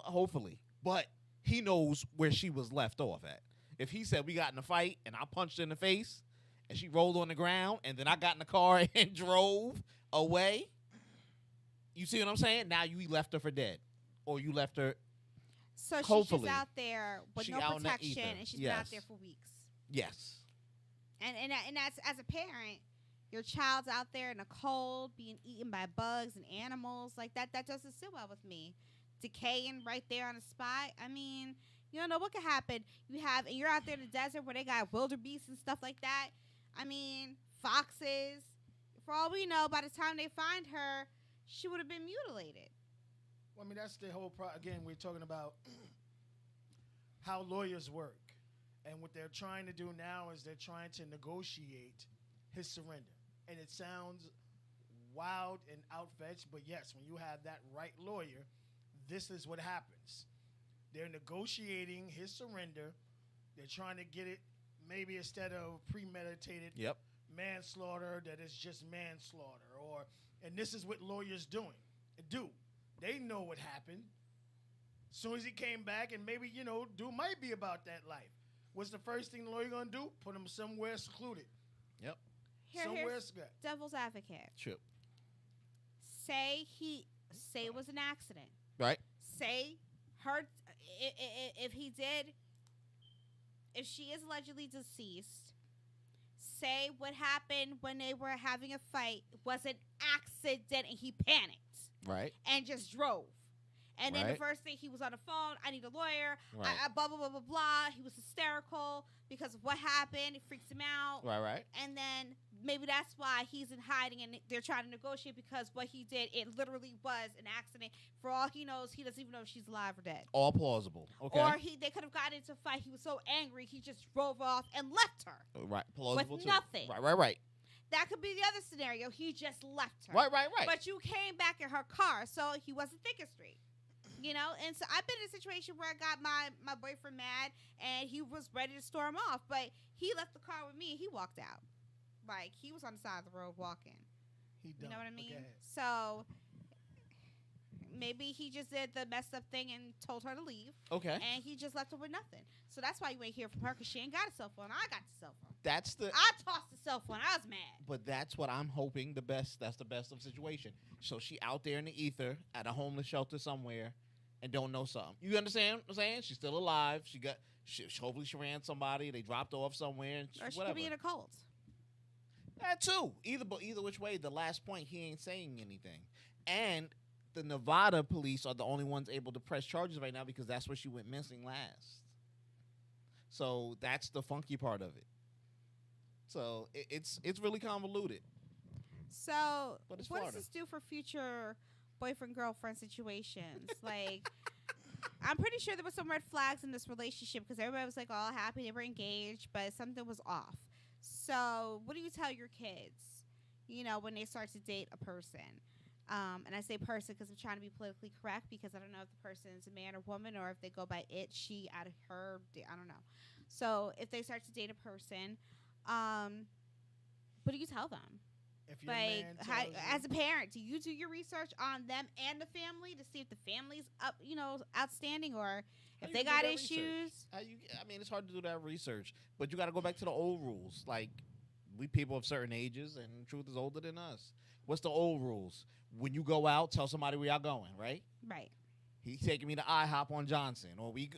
Hopefully, but he knows where she was left off at. If he said we got in a fight and I punched her in the face and she rolled on the ground and then I got in the car and drove away, you see what I'm saying? Now you left her for dead, or you left her. So she's Hopefully. just out there with She no out in the protection, ether. and she's been out Yes. there for weeks. Yes. And as a parent, your child's out there in the cold, being eaten by bugs and animals like that. That doesn't sit well with me. Decaying right there on the spot. I mean, you don't know what could happen. And you're out there in the desert where they got wildebeest and stuff like that. I mean, foxes. For all we know, by the time they find her, she would have been mutilated. Well, I mean, that's the whole again, we're talking about how lawyers work. And what they're trying to do now is they're trying to negotiate his surrender. And it sounds wild and outfetched, but yes, when you have that right lawyer, this is what happens. They're negotiating his surrender. They're trying to get it maybe instead of premeditated Yep. manslaughter, that it's just manslaughter. And this is what lawyers do. They know what happened. As soon as he came back, and maybe, dude might be about that life. What's the first thing the lawyer gonna do? Put him somewhere secluded. Yep. Here's devil's advocate. True. Say it was an accident. Right. Say if she is allegedly deceased, say what happened when they were having a fight was an accident and he panicked Right. and just drove. And then the Right. first thing, he was on the phone. I need a lawyer. Right. I blah, blah, blah, blah, blah. He was hysterical because of what happened. It freaks him out. Right. And then maybe that's why he's in hiding and they're trying to negotiate because what he did, it literally was an accident. For all he knows, he doesn't even know if she's alive or dead. All plausible. Okay. Or they could have gotten into a fight. He was so angry, he just drove off and left her. Right. Plausible with too. nothing. Right. That could be the other scenario. He just left her. Right. But you came back in her car, so he wasn't thinking straight. And so I've been in a situation where I got my boyfriend mad and he was ready to storm off, but he left the car with me and he walked out. Like, he was on the side of the road walking. You know what I mean? So maybe he just did the messed up thing and told her to leave. Okay. And he just left her with nothing. So that's why you ain't hear from her, because she ain't got a cell phone. I got the cell phone. I tossed the cell phone. I was mad. But that's what I'm hoping that's the best of the situation. So she out there in the ether at a homeless shelter somewhere and don't know something. You understand what I'm saying? She's still alive. Hopefully she ran somebody. They dropped her off somewhere. And Or she whatever. could be in a cult. That too. Either which way, the last point, he ain't saying anything. And the Nevada police are the only ones able to press charges right now because that's where she went missing last. So that's the funky part of it. So it's really convoluted. So But it's what does Florida. this do for future boyfriend-girlfriend situations? Like, I'm pretty sure there were some red flags in this relationship because everybody was like all happy they were engaged, but something was off. So what do you tell your kids, when they start to date a person? And I say person because I'm trying to be politically correct because I don't know if the person is a man or woman or if they go by it, she, out of her, I don't know. So if they start to date a person, what do you tell them? If your Like, man tells you- as a parent, do you do your research on them and the family to see if the family's outstanding or if you they do got that issues? It's hard to do that research, but you got to go back to the old rules. Like, we people of certain ages, and truth is older than us. What's the old rules? When you go out, tell somebody where y'all going, right? Right. He's taking me to IHOP on Johnson, or we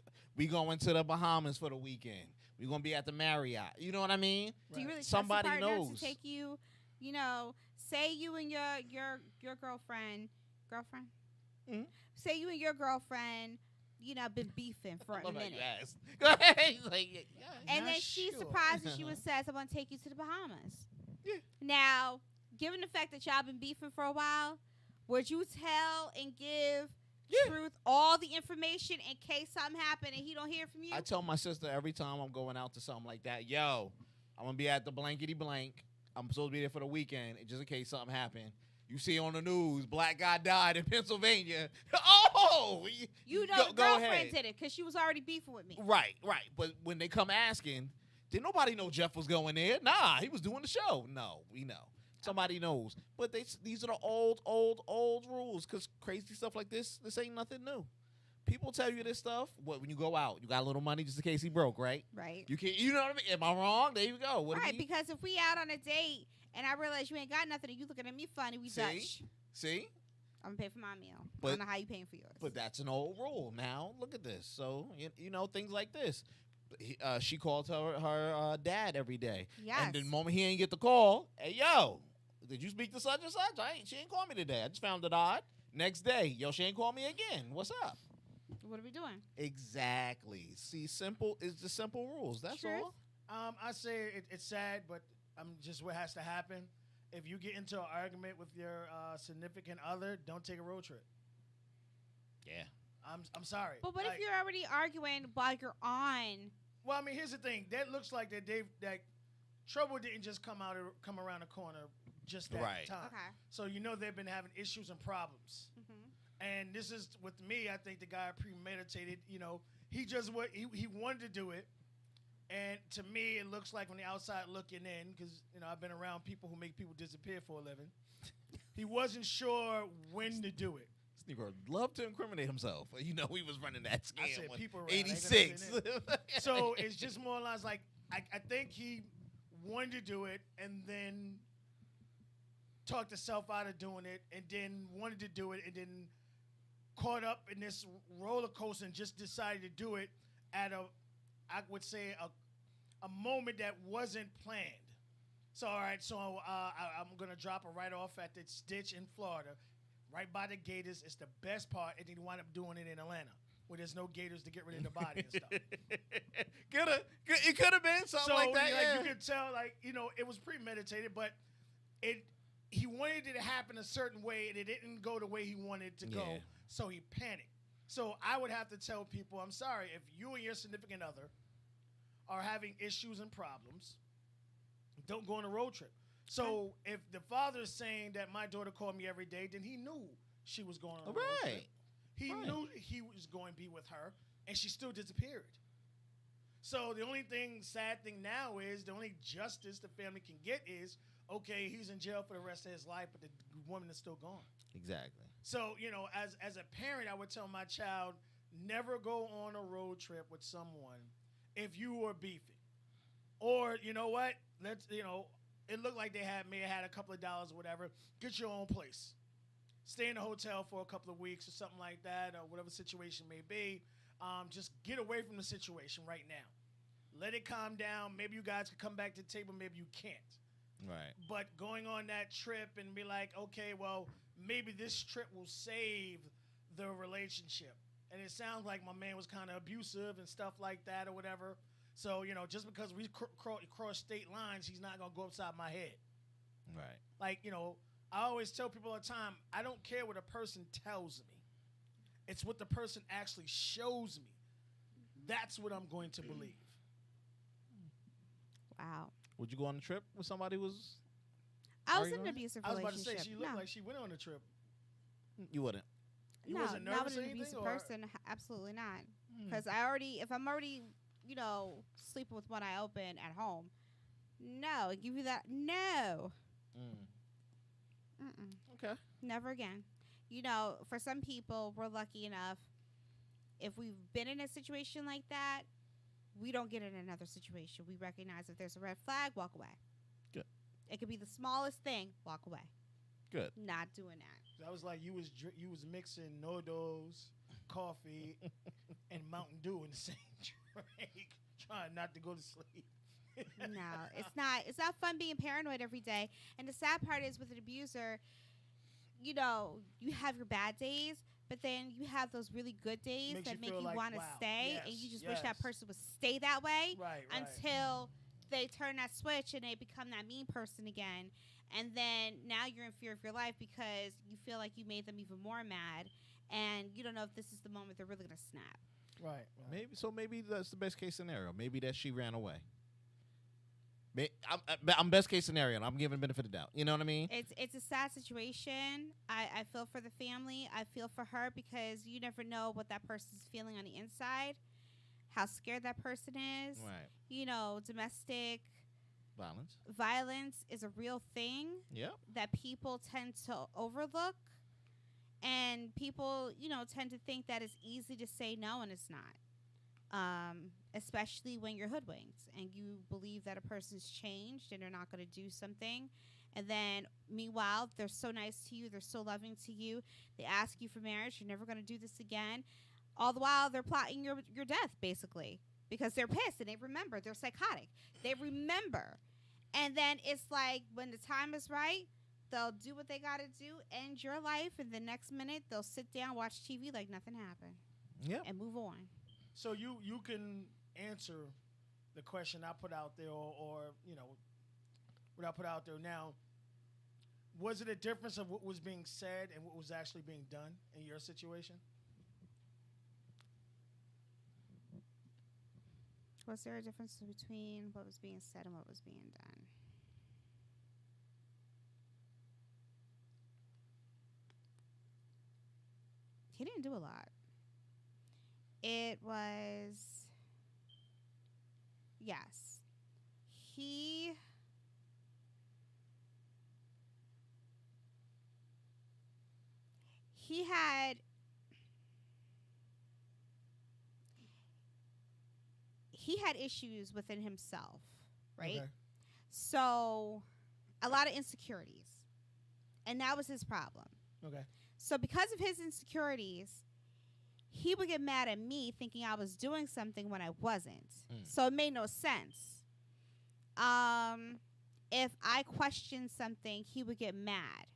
going to the Bahamas for the weekend. We gonna be at the Marriott. You know what I mean? Do you really Somebody trust your partner knows. to take you? Say you and your girlfriend. Mhm. Say you and your girlfriend, been beefing for I a love how you minute, asked. Go ahead. He's like, yeah. and Not then she sure. surprises you and says, "I want to take you to the Bahamas." Yeah. Now, given the fact that y'all been beefing for a while, would you tell and give Yeah. Truth all the information in case something happened and he don't hear from you? I tell my sister every time I'm going out to something like that, yo, I'm gonna be at the blankety blank. I'm supposed to be there for the weekend, just in case something happened. You see on the news, black guy died in Pennsylvania. Oh, You know, go, the go girlfriend ahead. did it because she was already beefing with me. Right. But when they come asking, did nobody know Jeff was going there? Nah, he was doing the show. No, we know. Somebody knows. But these are the old rules, because crazy stuff like this ain't nothing new. People tell you this stuff. What, when you go out, you got a little money just in case he broke, right? Right. You know what I mean? Am I wrong? There you go. What Right, because if we out on a date and I realize you ain't got nothing and you looking at me funny, we Dutch. See? I'm gonna pay for my meal. I But- don't know how you paying for yours. But that's an old rule. Now look at this. So you know things like this. She called her dad every day. Yes. And the moment he ain't get the call, hey yo, did you speak to such and such? She ain't call me today. I just found it odd. Next day, yo, she ain't call me again. What's up? What are we doing? Exactly. See, it's the simple rules. That's Truth. all. I say it's sad, but just what has to happen. If you get into an argument with your significant other, don't take a road trip. Yeah. I'm sorry. But what if you're already arguing while you're on? Well, I mean, here's the thing. That looks like that trouble didn't just come around the corner just that Right. time. Okay. So you know they've been having issues and problems. Mm-hmm. And this is with me. I think the guy premeditated. You know, he just he wanted to do it. And to me, it looks like from the outside looking in, because you know I've been around people who make people disappear for a living. He wasn't sure when to do it. This nigga loved to incriminate himself. You know he was running that scam. I said when people around, I ain't gonna 86. say So it's just more or less like I think he wanted to do it and then talked himself out of doing it and then wanted to do it and then caught up in this roller coaster and just decided to do it at I would say a moment that wasn't planned. So all right, so I'm gonna drop it right off at this ditch in Florida, right by the Gators. It's the best part, and then he wound up doing it in Atlanta, where there's no Gators to get rid of the body and stuff. It could have been something like that. You could tell, it was premeditated, but he wanted it to happen a certain way, and it didn't go the way he wanted it to go, Yeah. so he panicked. So I would have to tell people, I'm sorry, if you and your significant other are having issues and problems, don't go on a road trip. So if the father is saying that my daughter called me every day, then he knew she was going on a road trip. Right. He Right. knew he was going to be with her, and she still disappeared. So the only sad thing now is, the only justice the family can get is, okay, he's in jail for the rest of his life, but the woman is still gone. Exactly. So, as a parent, I would tell my child, never go on a road trip with someone if you are beefing. Or, you know what? It looked like they may have had a couple of dollars or whatever. Get your own place. Stay in a hotel for a couple of weeks or something like that, or whatever situation may be. Just get away from the situation right now. Let it calm down. Maybe you guys can come back to the table. Maybe you can't. Right. But going on that trip and be like, okay, well, maybe this trip will save the relationship. And it sounds like my man was kind of abusive and stuff like that or whatever. So, just because we cross state lines, he's not going to go upside my head. Right. Like, I always tell people all the time, I don't care what a person tells me. It's what the person actually shows me. That's what I'm going to believe. Wow. Would you go on a trip with somebody who was? I was in Arguing? an abusive I was about to relationship. say, she looked like she went on a trip. You wouldn't. You no, wasn't not nervous with or an anything, abusive or- person. Absolutely not. Hmm. Because if I'm already, sleeping with one eye open at home, no, give you that, no, Okay. never again. For some people, we're lucky enough. If we've been in a situation like that, we don't get in another situation. We recognize if there's a red flag, walk away. Good. It could be the smallest thing, walk away. Good. Not doing that. That was like you was mixing Nodos, coffee, and Mountain Dew in the same drink, trying not to go to sleep. No, it's not. It's not fun being paranoid every day. And the sad part is, with an abuser, you have your bad days, but then you have those really good days Makes that you make feel you like, want to wow, stay, and yes, you just wish that yes. person would stay that way Right. until they turn that switch and they become that mean person again. And then now you're in fear of your life because you feel like you made them even more mad, and you don't know if this is the moment they're really gonna snap. Right. Maybe that's the best case scenario. Maybe that she ran away. I'm best case scenario. And I'm giving the benefit of the doubt. You know what I mean? It's a sad situation. I feel for the family. I feel for her because you never know what that person's feeling on the inside, how scared that person is. Right. You know, domestic Violence. is a real thing Yep. that people tend to overlook, and people, tend to think that it's easy to say no, and it's not. Especially when you're hoodwinked and you believe that a person's changed and they're not going to do something. And then, meanwhile, they're so nice to you. They're so loving to you. They ask you for marriage. You're never going to do this again. All the while, they're plotting your death, basically, because they're pissed and they remember. They're psychotic. They remember. And then it's like when the time is right, they'll do what they got to do, end your life, and the next minute they'll sit down, watch TV like nothing happened. Yep. And move on. So you can answer the question I put out there, or what I put out there now. Was it a difference of what was being said and what was actually being done in your situation? Was there a difference between what was being said and what was being done? He didn't do a lot. It was, yes, he had issues within himself, right? Okay. So a lot of insecurities, and that was his problem. Okay. So because of his insecurities, he would get mad at me thinking I was doing something when I wasn't. So it made no sense. If I questioned something, he would get mad.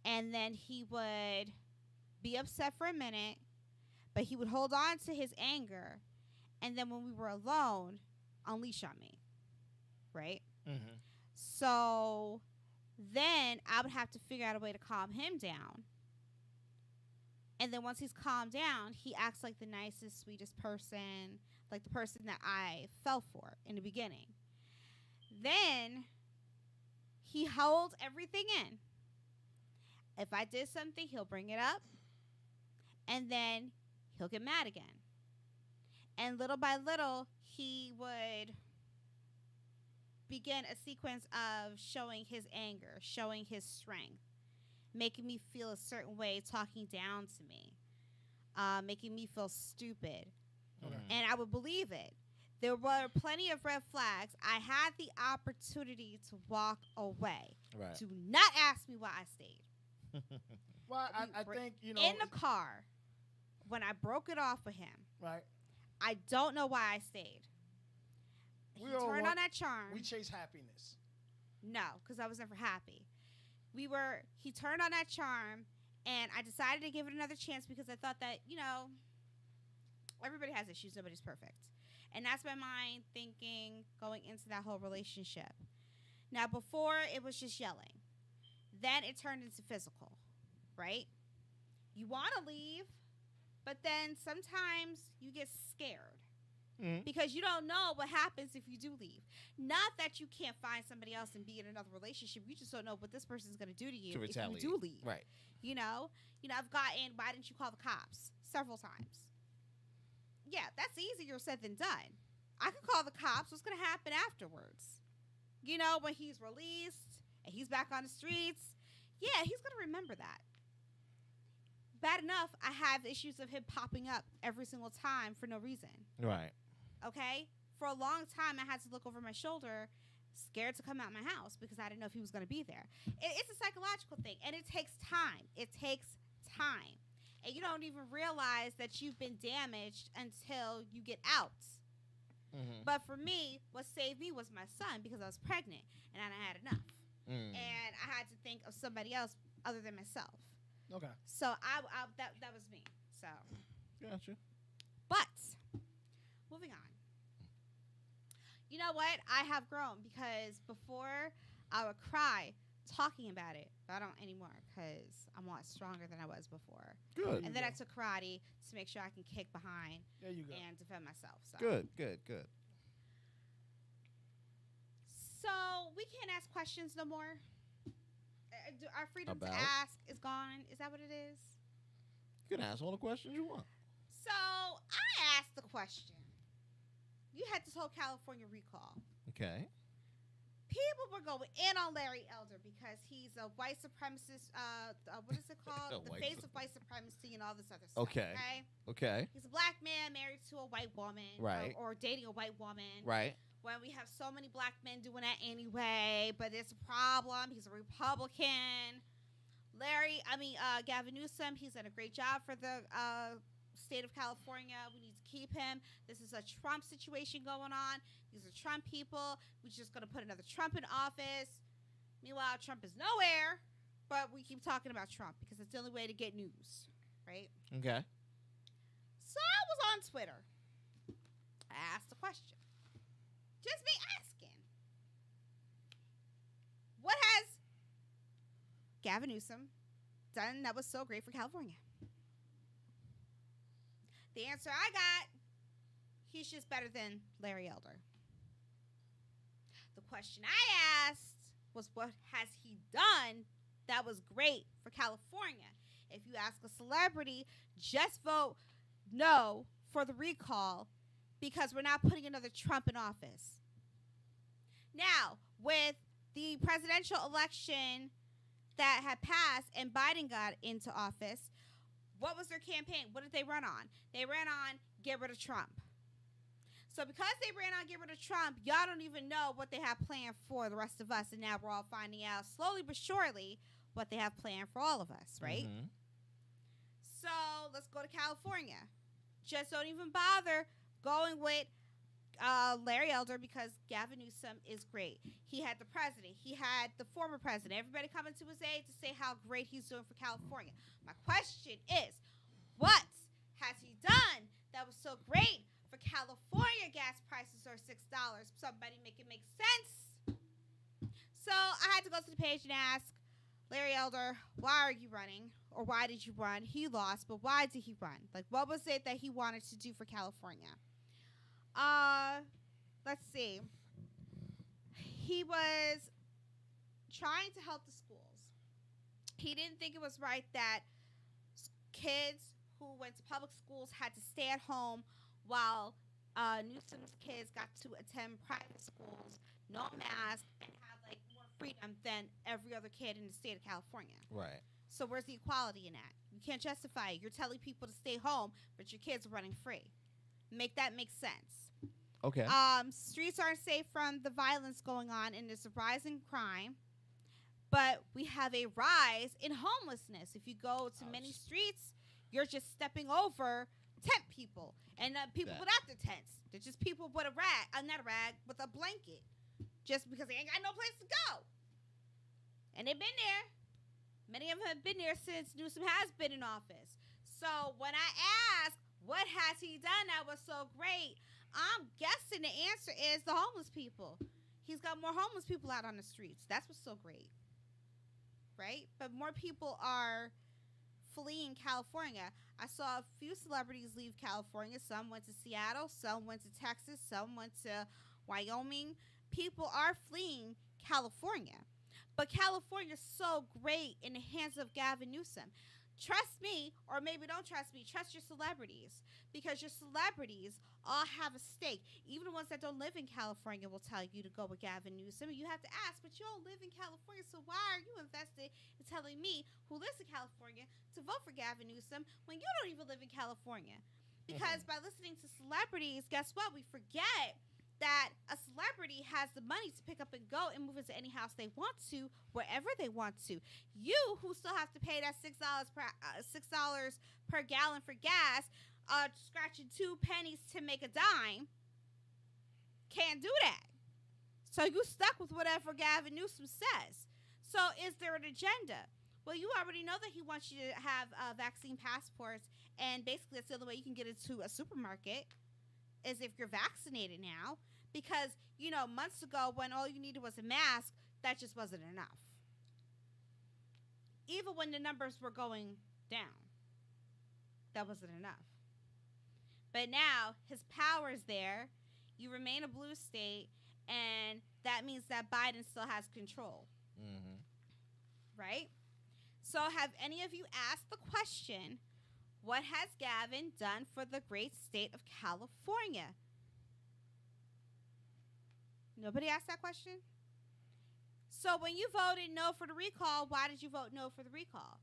And then he would be upset for a minute, but he would hold on to his anger. And then when we were alone, unleash on me. Right? Mm-hmm. So then I would have to figure out a way to calm him down. And then once he's calmed down, he acts like the nicest, sweetest person, like the person that I fell for in the beginning. Then he holds everything in. If I did something, he'll bring it up. And then he'll get mad again. And little by little, he would begin a sequence of showing his anger, showing his strength, making me feel a certain way, talking down to me, making me feel stupid. Okay. And I would believe it. There were plenty of red flags. I had the opportunity to walk away. Right. Do not ask me why I stayed. Well, I think, in the car, when I broke it off with him, right. I don't know why I stayed. He turned on that charm. We chase happiness. No, because I was never happy. He turned on that charm, and I decided to give it another chance because I thought that, everybody has issues. Nobody's perfect. And that's my mind thinking going into that whole relationship. Now, before, it was just yelling. Then it turned into physical, right? You want to leave, but then sometimes you get scared. Mm-hmm. Because you don't know what happens if you do leave. Not that you can't find somebody else and be in another relationship. You just don't know what this person's going to do to you if you do leave. Right. I've gotten, why didn't you call the cops? Several times. Yeah, that's easier said than done. I could call the cops. What's going to happen afterwards? When he's released and he's back on the streets. Yeah, he's going to remember that. Bad enough, I have issues of him popping up every single time for no reason. Right. Okay? For a long time, I had to look over my shoulder, scared to come out my house because I didn't know if he was going to be there. It's a psychological thing, and it takes time. It takes time. And you don't even realize that you've been damaged until you get out. Mm-hmm. But for me, what saved me was my son because I was pregnant, and I had enough. And I had to think of somebody else other than myself. Okay. So that was me. So. Gotcha. But moving on. You know what? I have grown because before I would cry talking about it. But I don't anymore because I'm a lot stronger than I was before. Good. And then I took karate to make sure I can kick behind There you go. and defend myself. So. Good. So we can't ask questions no more. Our freedom About? to ask is gone. Is that what it is? You can ask all the questions you want. So I asked the question. You had this whole California recall. Okay. People were going in on Larry Elder because he's a white supremacist. What is it called? The face of white supremacy and all this other stuff. Okay. He's a black man married to a white woman, right? Or dating a white woman, right? When we have so many black men doing that anyway, but it's a problem. He's a Republican. Gavin Newsom, he's done a great job for the state of California. We need to keep him. This is a Trump situation going on. These are Trump people. We're just going to put another Trump in office. Meanwhile, Trump is nowhere, but we keep talking about Trump because it's the only way to get news, right? Okay. So I was on Twitter. I asked a question. Just me asking. What has Gavin Newsom done that was so great for California? The answer I got, he's just better than Larry Elder. The question I asked was, what has he done that was great for California? If you ask a celebrity, just vote no for the recall because we're not putting another Trump in office. Now, with the presidential election that had passed and Biden got into office, what was their campaign? What did they run on? They ran on get rid of Trump. So because they ran on get rid of Trump, y'all don't even know what they have planned for the rest of us. And now we're all finding out slowly but surely what they have planned for all of us, right? Mm-hmm. So let's go to California. Just don't even bother going with Larry Elder because Gavin Newsom is great. He had the president. He had the former president. Everybody coming to his aid to say how great he's doing for California. My question is, what has he done that was so great for California? Gas prices are $6. Somebody make it make sense. So I had to go to the page and ask Larry Elder, why are you running? Or why did you run? He lost, but why did he run? Like, what was it that he wanted to do for California? Let's see. He was trying to help the schools. He didn't think it was right that kids who went to public schools had to stay at home while Newsom's kids got to attend private schools, no mask, and have like more freedom than every other kid in the state of California. Right. So where's the equality in that? You can't justify it. You're telling people to stay home, but your kids are running free. Make that make sense. Okay. Streets aren't safe from the violence going on, and there's a rise in crime. But we have a rise in homelessness. If you go to many streets, you're just stepping over tent people and people without the tents. They're just people with a rag, not a rag, with a blanket, just because they ain't got no place to go. And they've been there. Many of them have been there since Newsom has been in office. So when I ask, what has he done that was so great? I'm guessing the answer is the homeless people. He's got more homeless people out on the streets. That's what's so great. Right? But more people are fleeing California. I saw a few celebrities leave California. Some went to Seattle. Some went to Texas. Some went to Wyoming. People are fleeing California. But California's so great in the hands of Gavin Newsom. Trust me, or maybe don't trust me, trust your celebrities. Because your celebrities all have a stake. Even the ones that don't live in California will tell you to go with Gavin Newsom. You have to ask, but you don't live in California, so why are you invested in telling me, who lives in California, to vote for Gavin Newsom when you don't even live in California? Because by listening to celebrities, guess what? We forget that a celebrity has the money to pick up and go and move into any house they want to, wherever they want to. You, who still have to pay that $6 per gallon for gas, scratching 2 pennies to make a dime, can't do that. So you stuck with whatever Gavin Newsom says. So is there an agenda? Well, you already know that he wants you to have vaccine passports, and basically that's the only way you can get into a supermarket is if you're vaccinated now, because, months ago when all you needed was a mask, that just wasn't enough. even when the numbers were going down. That wasn't enough. But now his power is there. You remain a blue state, and that means that Biden still has control. Mm-hmm. Right? So have any of you asked the question, what has Gavin done for the great state of California? Nobody asked that question? So when you voted no for the recall, why did you vote no for the recall?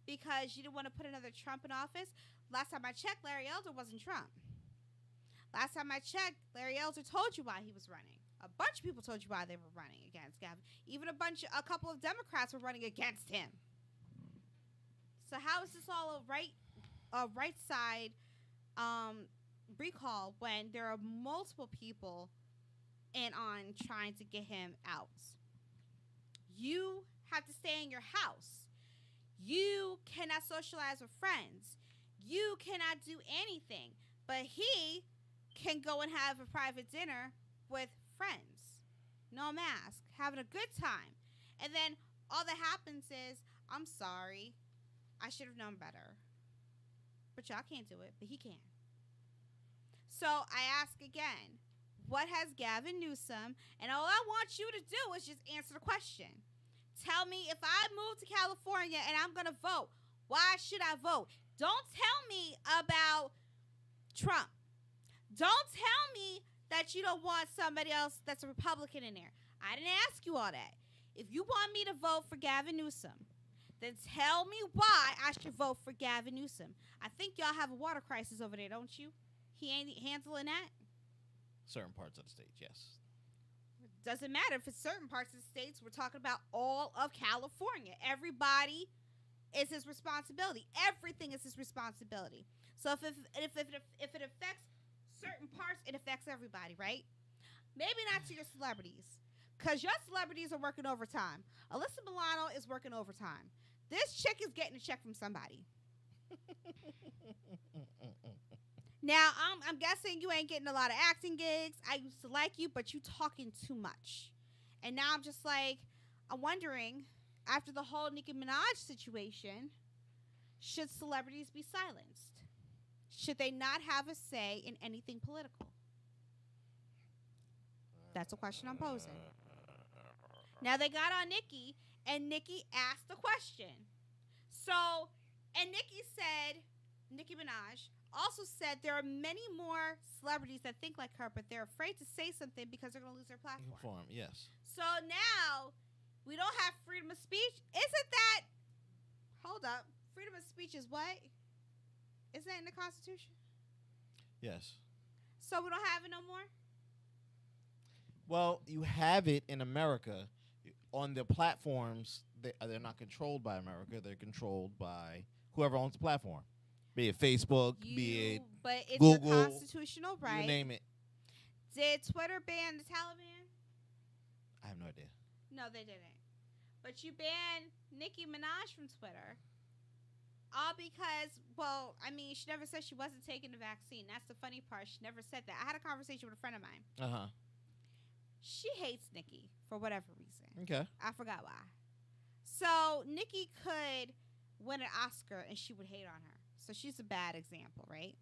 Because you didn't want to put another Trump in office? Last time I checked, Larry Elder wasn't Trump. Last time I checked, Larry Elder told you why he was running. A bunch of people told you why they were running against Gavin. Even a couple of Democrats were running against him. So how is this all a right side recall when there are multiple people in on trying to get him out? You have to stay in your house. You cannot socialize with friends. You cannot do anything. But he can go and have a private dinner with friends. No mask. Having a good time. And then all that happens is, I'm sorry. I should have known better. But y'all can't do it. But he can. So I ask again, what has Gavin Newsom, and all I want you to do is just answer the question. Tell me, if I move to California and I'm going to vote, why should I vote? Don't tell me about Trump. Don't tell me that you don't want somebody else that's a Republican in there. I didn't ask you all that. If you want me to vote for Gavin Newsom, then tell me why I should vote for Gavin Newsom. I think y'all have a water crisis over there, don't you? He ain't handling that? Certain parts of the state, yes. Doesn't matter if it's certain parts of the states. We're talking about all of California. Everybody is his responsibility. Everything is his responsibility. So if it affects certain parts, it affects everybody, right? Maybe not to your celebrities, because your celebrities are working overtime. Alyssa Milano is working overtime. This chick is getting a check from somebody. Now, I'm guessing you ain't getting a lot of acting gigs. I used to like you, but you talking too much. And now I'm just like, I'm wondering, after the whole Nicki Minaj situation, should celebrities be silenced? Should they not have a say in anything political? That's a question I'm posing. Now, they got on Nicki, and Nicki asked the question. So, and Nicki Minaj also said there are many more celebrities that think like her, but they're afraid to say something because they're going to lose their platform. Yes. So now we don't have freedom of speech. Isn't that? Hold up. Freedom of speech is what? Is that in the Constitution? Yes. So we don't have it no more? Well, you have it in America. On the platforms, they're not controlled by America. They're controlled by whoever owns the platform. Be it Facebook, be it but it's Google, your constitutional right. You name it. Did Twitter ban the Taliban? I have no idea. No, they didn't. But you banned Nicki Minaj from Twitter. All because, well, I mean, she never said she wasn't taking the vaccine. That's the funny part. She never said that. I had a conversation with a friend of mine. Uh-huh. She hates Nicki for whatever reason. Okay. I forgot why. So Nicki could win an Oscar and she would hate on her. So she's a bad example, right?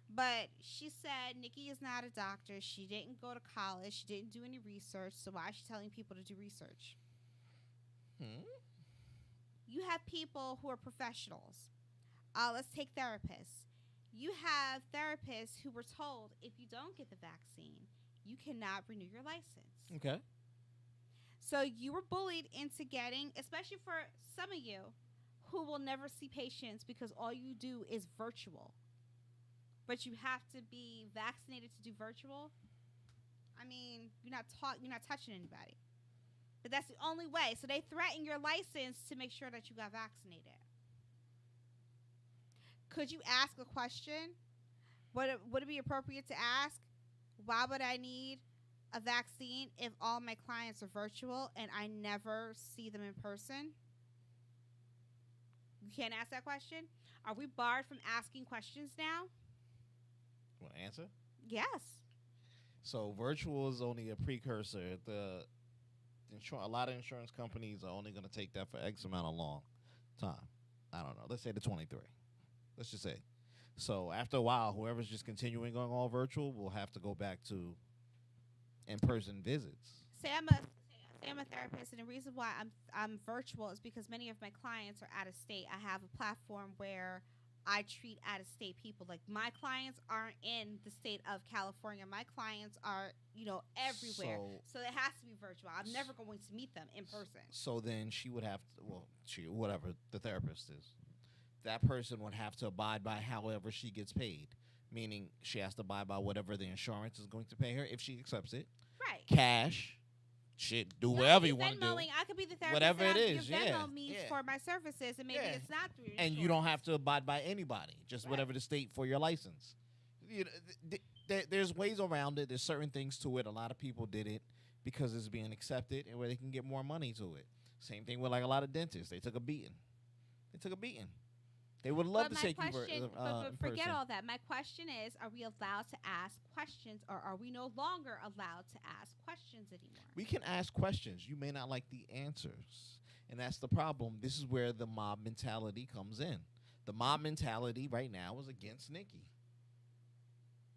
But she said Nicki is not a doctor. She didn't go to college. She didn't do any research. So why is she telling people to do research? You have people who are professionals. Let's take therapists. You have therapists who were told if you don't get the vaccine, you cannot renew your license. Okay. So you were bullied into getting, especially for some of you who will never see patients because all you do is virtual. But you have to be vaccinated to do virtual. I mean, you're not touching anybody. But that's the only way. So they threaten your license to make sure that you got vaccinated. Could you ask a question? Would it be appropriate to ask, why would I need a vaccine if all my clients are virtual and I never see them in person? You can't ask that question? Are we barred from asking questions now? Want to answer? Yes. So virtual is only a precursor. A lot of insurance companies are only going to take that for X amount of long. Let's say to 23. Let's just say. So after a while, whoever's just continuing going all virtual will have to go back to in-person visits. I'm a therapist, and the reason why I'm virtual is because many of my clients are out of state. I have a platform where I treat out of state people. Like, my clients aren't in the state of California. My clients are, everywhere. So it has to be virtual. I'm never going to meet them in person. So then she would have to, whatever the therapist is, that person would have to abide by however she gets paid. Meaning she has to abide by whatever the insurance is going to pay her if she accepts it. Right. Cash. Shit, do whatever you want to do. I could be the therapist. Whatever it is, you Venmo me for my services, and maybe it's not through your And insurance. you don't have to abide by anybody. Just whatever the state for your license. There's ways around it. There's certain things to it. A lot of people did it because it's being accepted and where they can get more money to it. Same thing with like a lot of dentists. They took a beating. They would love to take you but forget all that. My question is, are we allowed to ask questions, or are we no longer allowed to ask questions anymore? We can ask questions. You may not like the answers. And that's the problem. This is where the mob mentality comes in. The mob mentality right now is against Nikki.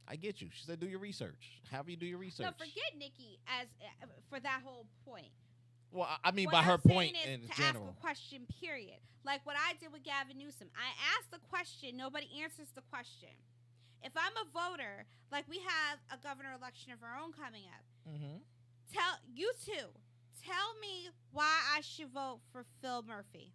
I get you. She said do your research. Have you do your research. No, forget Nikki as for that whole point. Well, I mean, what by I'm her saying point is in to general. ask a question, period. Like what I did with Gavin Newsom. I asked the question. Nobody answers the question. If I'm a voter, like we have a governor election of our own coming up, tell me why I should vote for Phil Murphy.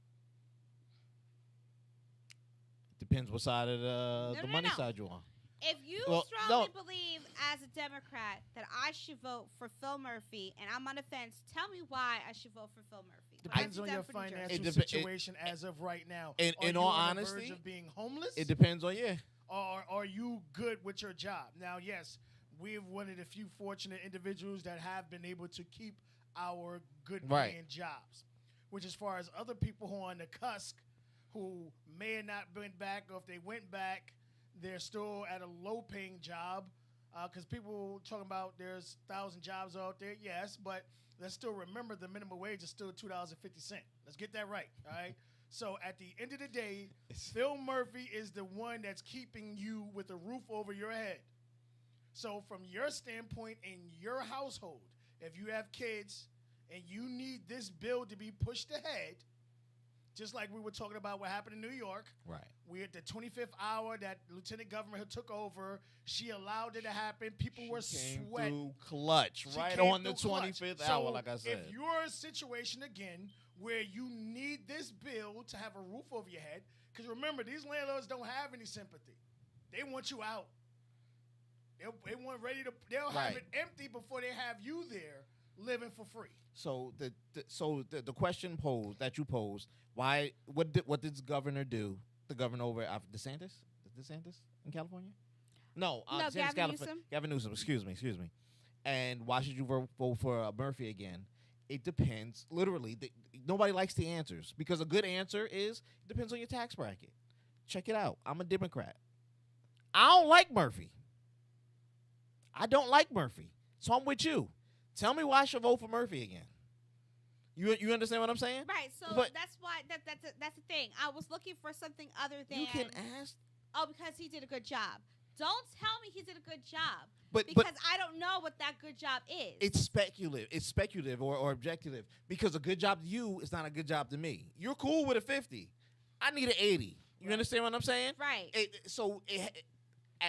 Depends what side of the money side you're on. If you strongly believe as a Democrat that I should vote for Phil Murphy and I'm on the fence, tell me why I should vote for Phil Murphy. Depends on your financial situation as of right now. In all honesty, on the verge of being homeless? It depends on you. Or are you good with your job? Now, yes, we're one of the few fortunate individuals that have been able to keep our good paying jobs. Which, as far as other people who are on the cusp, who may have not been back, or if they went back, they're still at a low-paying job, because people talking about there's 1,000 jobs out there. Yes, but let's still remember the minimum wage is still $2.50. Let's get that right, all right? So at the end of the day, Phil Murphy is the one that's keeping you with a roof over your head. So from your standpoint in your household, if you have kids and you need this bill to be pushed ahead, just like we were talking about what happened in New York. Right. We're at the 25th hour that Lieutenant Governor took over. She allowed it to happen. People were sweating. Clutch right on the 25th hour, like I said. If you're in a situation, again, where you need this bill to have a roof over your head, because remember, these landlords don't have any sympathy. They want you out. They'll have it empty before they have you there living for free. So the question posed that you posed, what did the governor do? The governor over DeSantis in California? No, Gavin Newsom. Gavin Newsom. Excuse me. And why should you vote for Murphy again? It depends. Literally, nobody likes the answers because a good answer is it depends on your tax bracket. Check it out. I'm a Democrat. I don't like Murphy. So I'm with you. Tell me why I should vote for Murphy again. You understand what I'm saying? Right. So that's why that's the thing. I was looking for something other than you can ask. Oh, because he did a good job. Don't tell me he did a good job. Because I don't know what that good job is. It's speculative. It's speculative or objective. Because a good job to you is not a good job to me. You're cool with a 50. I need an 80. You understand what I'm saying? Right.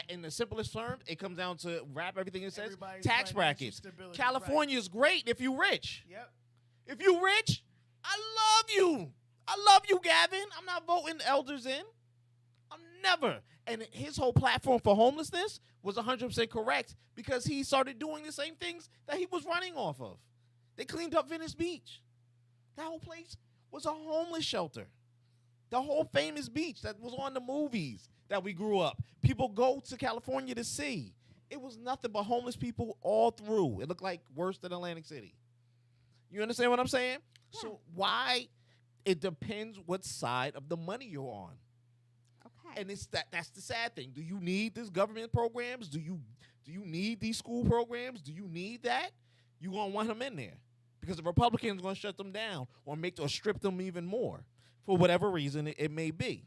In the simplest terms, it comes down to wrap everything it says. Everybody's Tax brackets. stability, California is great if you're rich. Yep. If you're rich, I love you. I love you, Gavin. I'm not voting elders in. I'm never. And his whole platform for homelessness was 100% correct because he started doing the same things that he was running off of. They cleaned up Venice Beach. That whole place was a homeless shelter. The whole famous beach that was on the movies that we grew up. People go to California to see. It was nothing but homeless people all through. It looked like worse than Atlantic City. You understand what I'm saying? Yeah. So why? It depends what side of the money you're on. Okay. And that's the sad thing. Do you need these government programs? Do you need these school programs? Do you need that? You're going to want them in there. Because the Republicans are going to shut them down or strip them even more. For whatever reason it may be.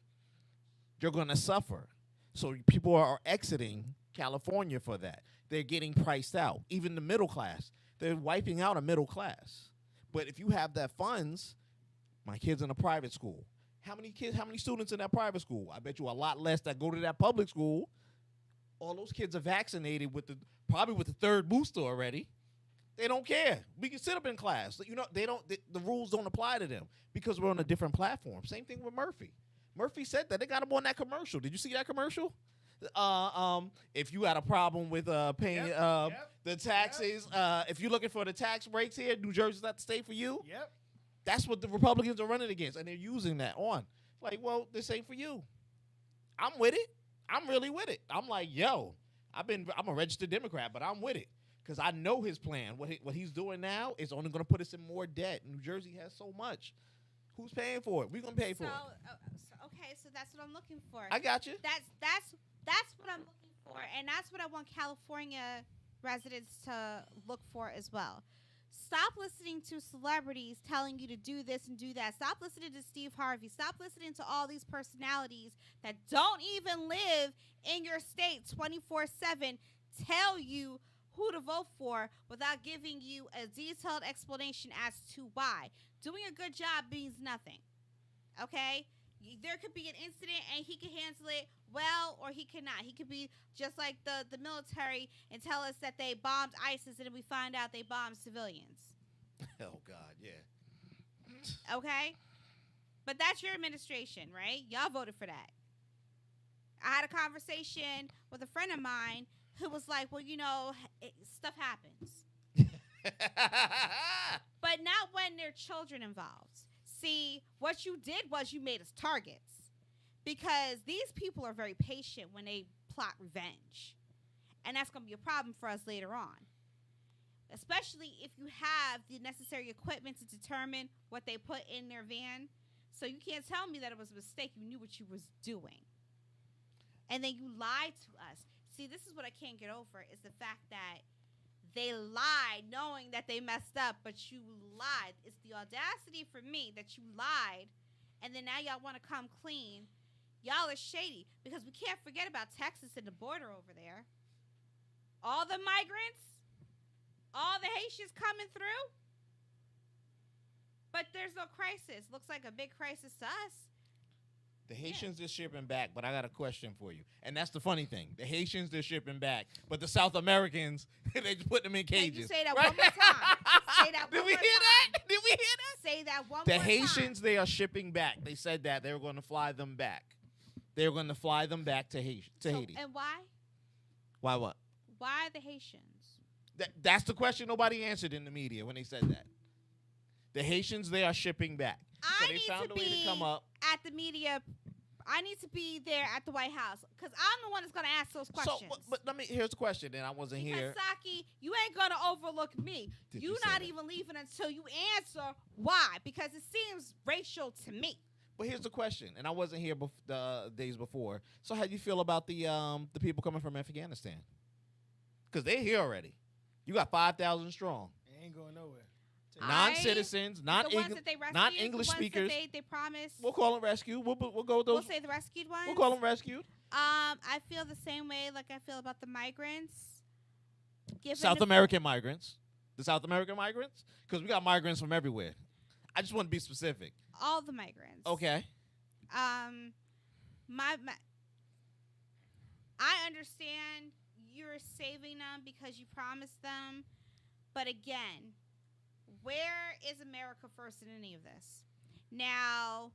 you're going to suffer. So people are exiting California for that. They're getting priced out. Even the middle class, they're wiping out a middle class. But if you have that funds, my kid's in a private school. How many students in that private school? I bet you a lot less that go to that public school. All those kids are vaccinated probably with the third booster already. They don't care. We can sit up in class. You know, the rules don't apply to them because we're on a different platform. Same thing with Murphy. Murphy said that. They got him on that commercial. Did you see that commercial? If you had a problem with paying the taxes, if you're looking for the tax breaks here, New Jersey's not the state for you. Yep. That's what the Republicans are running against, and they're using that on. Like, well, this ain't for you. I'm with it. I'm really with it. I'm like, yo, I'm a registered Democrat, but I'm with it because I know his plan. What he's doing now is only going to put us in more debt. New Jersey has so much. Who's paying for it? We're going to pay for it. Okay, so that's what I'm looking for. I got you. That's what I'm looking for, and that's what I want California residents to look for as well. Stop listening to celebrities telling you to do this and do that. Stop listening to Steve Harvey. Stop listening to all these personalities that don't even live in your state 24/7 tell you who to vote for without giving you a detailed explanation as to why. Doing a good job means nothing. Okay? There could be an incident and he can handle it well or he cannot. He could be just like the military and tell us that they bombed ISIS and then we find out they bombed civilians. Oh, God, yeah. Okay? But that's your administration, right? Y'all voted for that. I had a conversation with a friend of mine who was like, well, you know, stuff happens. But not when there are children involved. See, what you did was you made us targets because these people are very patient when they plot revenge. And that's going to be a problem for us later on, especially if you have the necessary equipment to determine what they put in their van. So you can't tell me that it was a mistake. You knew what you was doing. And then you lied to us. See, this is what I can't get over is the fact that they lied knowing that they messed up, but you lied. It's the audacity for me that you lied, and then now y'all want to come clean. Y'all are shady because we can't forget about Texas and the border over there. All the migrants, all the Haitians coming through, but there's no crisis. Looks like a big crisis to us. The Haitians are shipping back, but I got a question for you. And that's the funny thing. The Haitians, they're shipping back. But the South Americans, they just put them in cages. Can you say that one more time? Say that one more time. Did we hear that? Did we hear that? Say that one The more time. Haitians, they are shipping back. They said that they were going to fly them back. They were going to fly them back to Haiti. And why? Why what? Why the Haitians? That's the question nobody answered in the media when they said that. The Haitians, they are shipping back. So they found a way to come up at the media. I need to be there at the White House because I'm the one that's going to ask those questions. So, but here's the question, and I wasn't here. Saki, you ain't going to overlook me. You're not even leaving until you answer why, because it seems racial to me. But here's the question, and I wasn't here the days before. So how do you feel about the people coming from Afghanistan? Because they're here already. You got 5,000 strong. They ain't going nowhere. Non-citizens, non-English speakers. They promised. We'll call them rescued. We'll go with those. We'll say the rescued ones. We'll call them rescued. I feel the same way like I feel about the migrants. South American migrants. The South American migrants? Because we got migrants from everywhere. I just want to be specific. All the migrants. Okay. I understand you're saving them because you promised them. But again, where is America first in any of this? Now,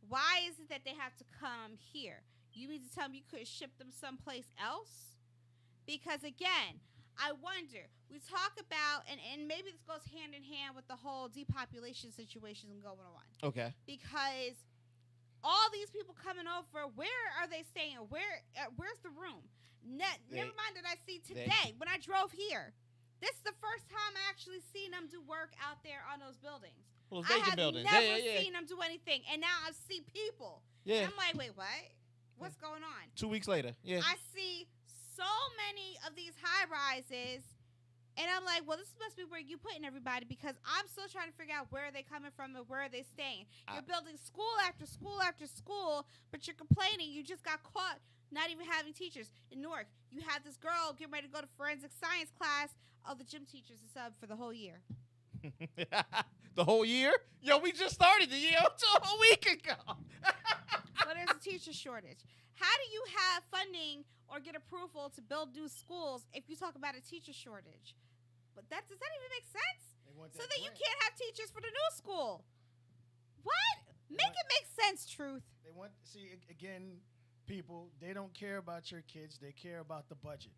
why is it that they have to come here? You mean to tell me you could ship them someplace else? Because again, I wonder, we talk about, and maybe this goes hand in hand with the whole depopulation situation going on. Okay. Because all these people coming over, where are they staying? Where's the room? Never mind that I see today when I drove here. This is the first time I actually seen them do work out there on those buildings. Well, I have buildings. never seen them do anything, and now I see people. Yeah. And I'm like, wait, what? What's going on? 2 weeks later. Yeah. I see so many of these high rises And I'm like, well, this must be where you putting everybody because I'm still trying to figure out where are they coming from and where are they staying. You're building school after school after school, but you're complaining you just got caught not even having teachers. In Newark, you had this girl getting ready to go to forensic science class. Oh, the gym teacher's a sub for the whole year. The whole year? Yo, we just started the year a week ago. Well, there's a teacher shortage. How do you have funding or get approval to build new schools if you talk about a teacher shortage? But does that even make sense? So that you can't have teachers for the new school. What? Make it make sense, Truth. They want again, people. They don't care about your kids. They care about the budget.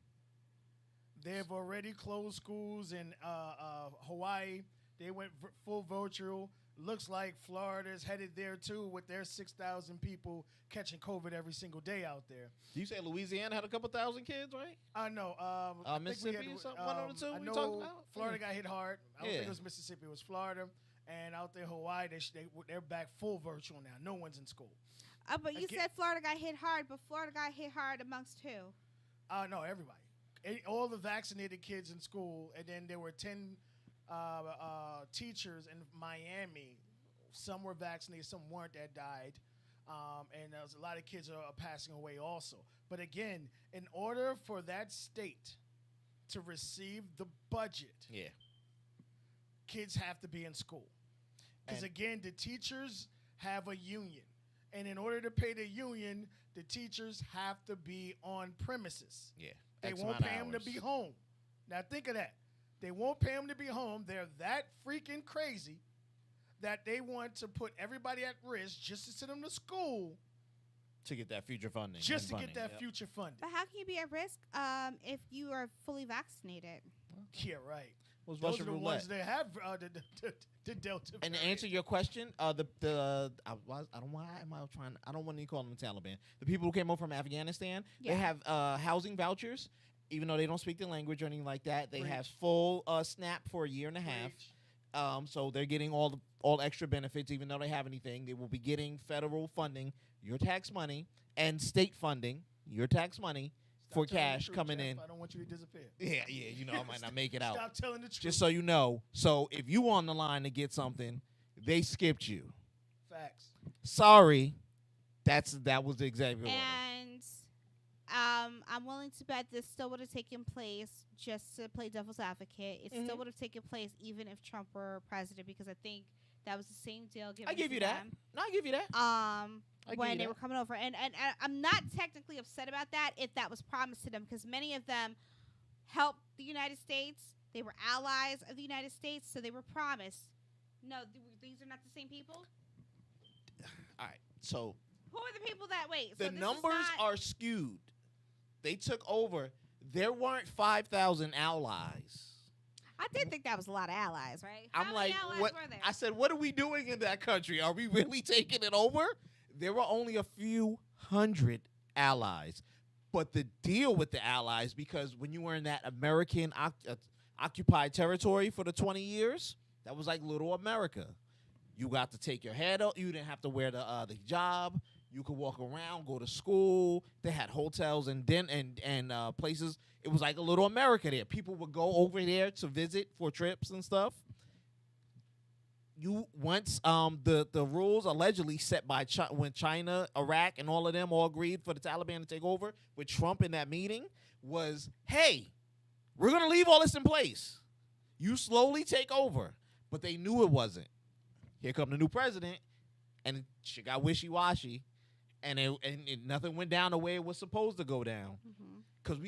They've already closed schools in Hawaii. They went full virtual. Looks like Florida's headed there too with their 6,000 people catching COVID every single day out there. Do you say Louisiana had a couple thousand kids, right? I know. I Mississippi think we had, or something? One of the two I we know talking about? Florida got hit hard. I don't think it was Mississippi. It was Florida. And out there, Hawaii, they're back full virtual now. No one's in school. But you said Florida got hit hard, but Florida got hit hard amongst who? No, everybody. All the vaccinated kids in school. And then there were 10 teachers in Miami. Some were vaccinated, some weren't, that died. And there was a lot of kids are passing away also. But again, in order for that state to receive the budget, kids have to be in school. Because again, the teachers have a union. And in order to pay the union, the teachers have to be on premises. Yeah. They won't pay them to be home. Now think of that. They won't pay them to be home. They're that freaking crazy that they want to put everybody at risk just to send them to school. To get that future funding. Just to get that future funding. But how can you be at risk if you are fully vaccinated? Yeah, right. Was Those Russian are the roulette. ones that have the Delta And to variant. answer your question, I don't want to call them the Taliban. The people who came over from Afghanistan, they have housing vouchers, even though they don't speak the language or anything like that. They have full SNAP for a year and a half. So they're getting all extra benefits, even though they have anything. They will be getting federal funding, your tax money, and state funding, your tax money, for cash coming in. I don't want you to disappear. Yeah, you know, I might not make it out. Stop telling the truth. Just so you know. So if you on the line to get something, they skipped you. Facts. Sorry. That was the executive order. And I'm willing to bet this still would have taken place, just to play devil's advocate. It still would have taken place even if Trump were president, because I think that was the same deal given I give to you that. them. No, I give you that. When they were coming over. And I'm not technically upset about that if that was promised to them, because many of them helped the United States. They were allies of the United States, so they were promised. No, these are not the same people? All right. So Who are the people that wait? the So this is numbers not- are skewed. They took over. There weren't 5,000 allies. I did think that was a lot of allies, right? I'm How like, many allies what? were there? I said, what are we doing in that country? Are we really taking it over? There were only a few hundred allies. But the deal with the allies, because when you were in that American occupied territory for the 20 years, that was like little America. You got to take your head out. You didn't have to wear the hijab. You could walk around, go to school. They had hotels and places. It was like a little America there. People would go over there to visit for trips and stuff. Once the rules allegedly set by when China, Iraq, and all of them all agreed for the Taliban to take over with Trump in that meeting was, hey, we're going to leave all this in place. You slowly take over. But they knew it wasn't. Here come the new president, and she got wishy-washy, and nothing went down the way it was supposed to go down. Because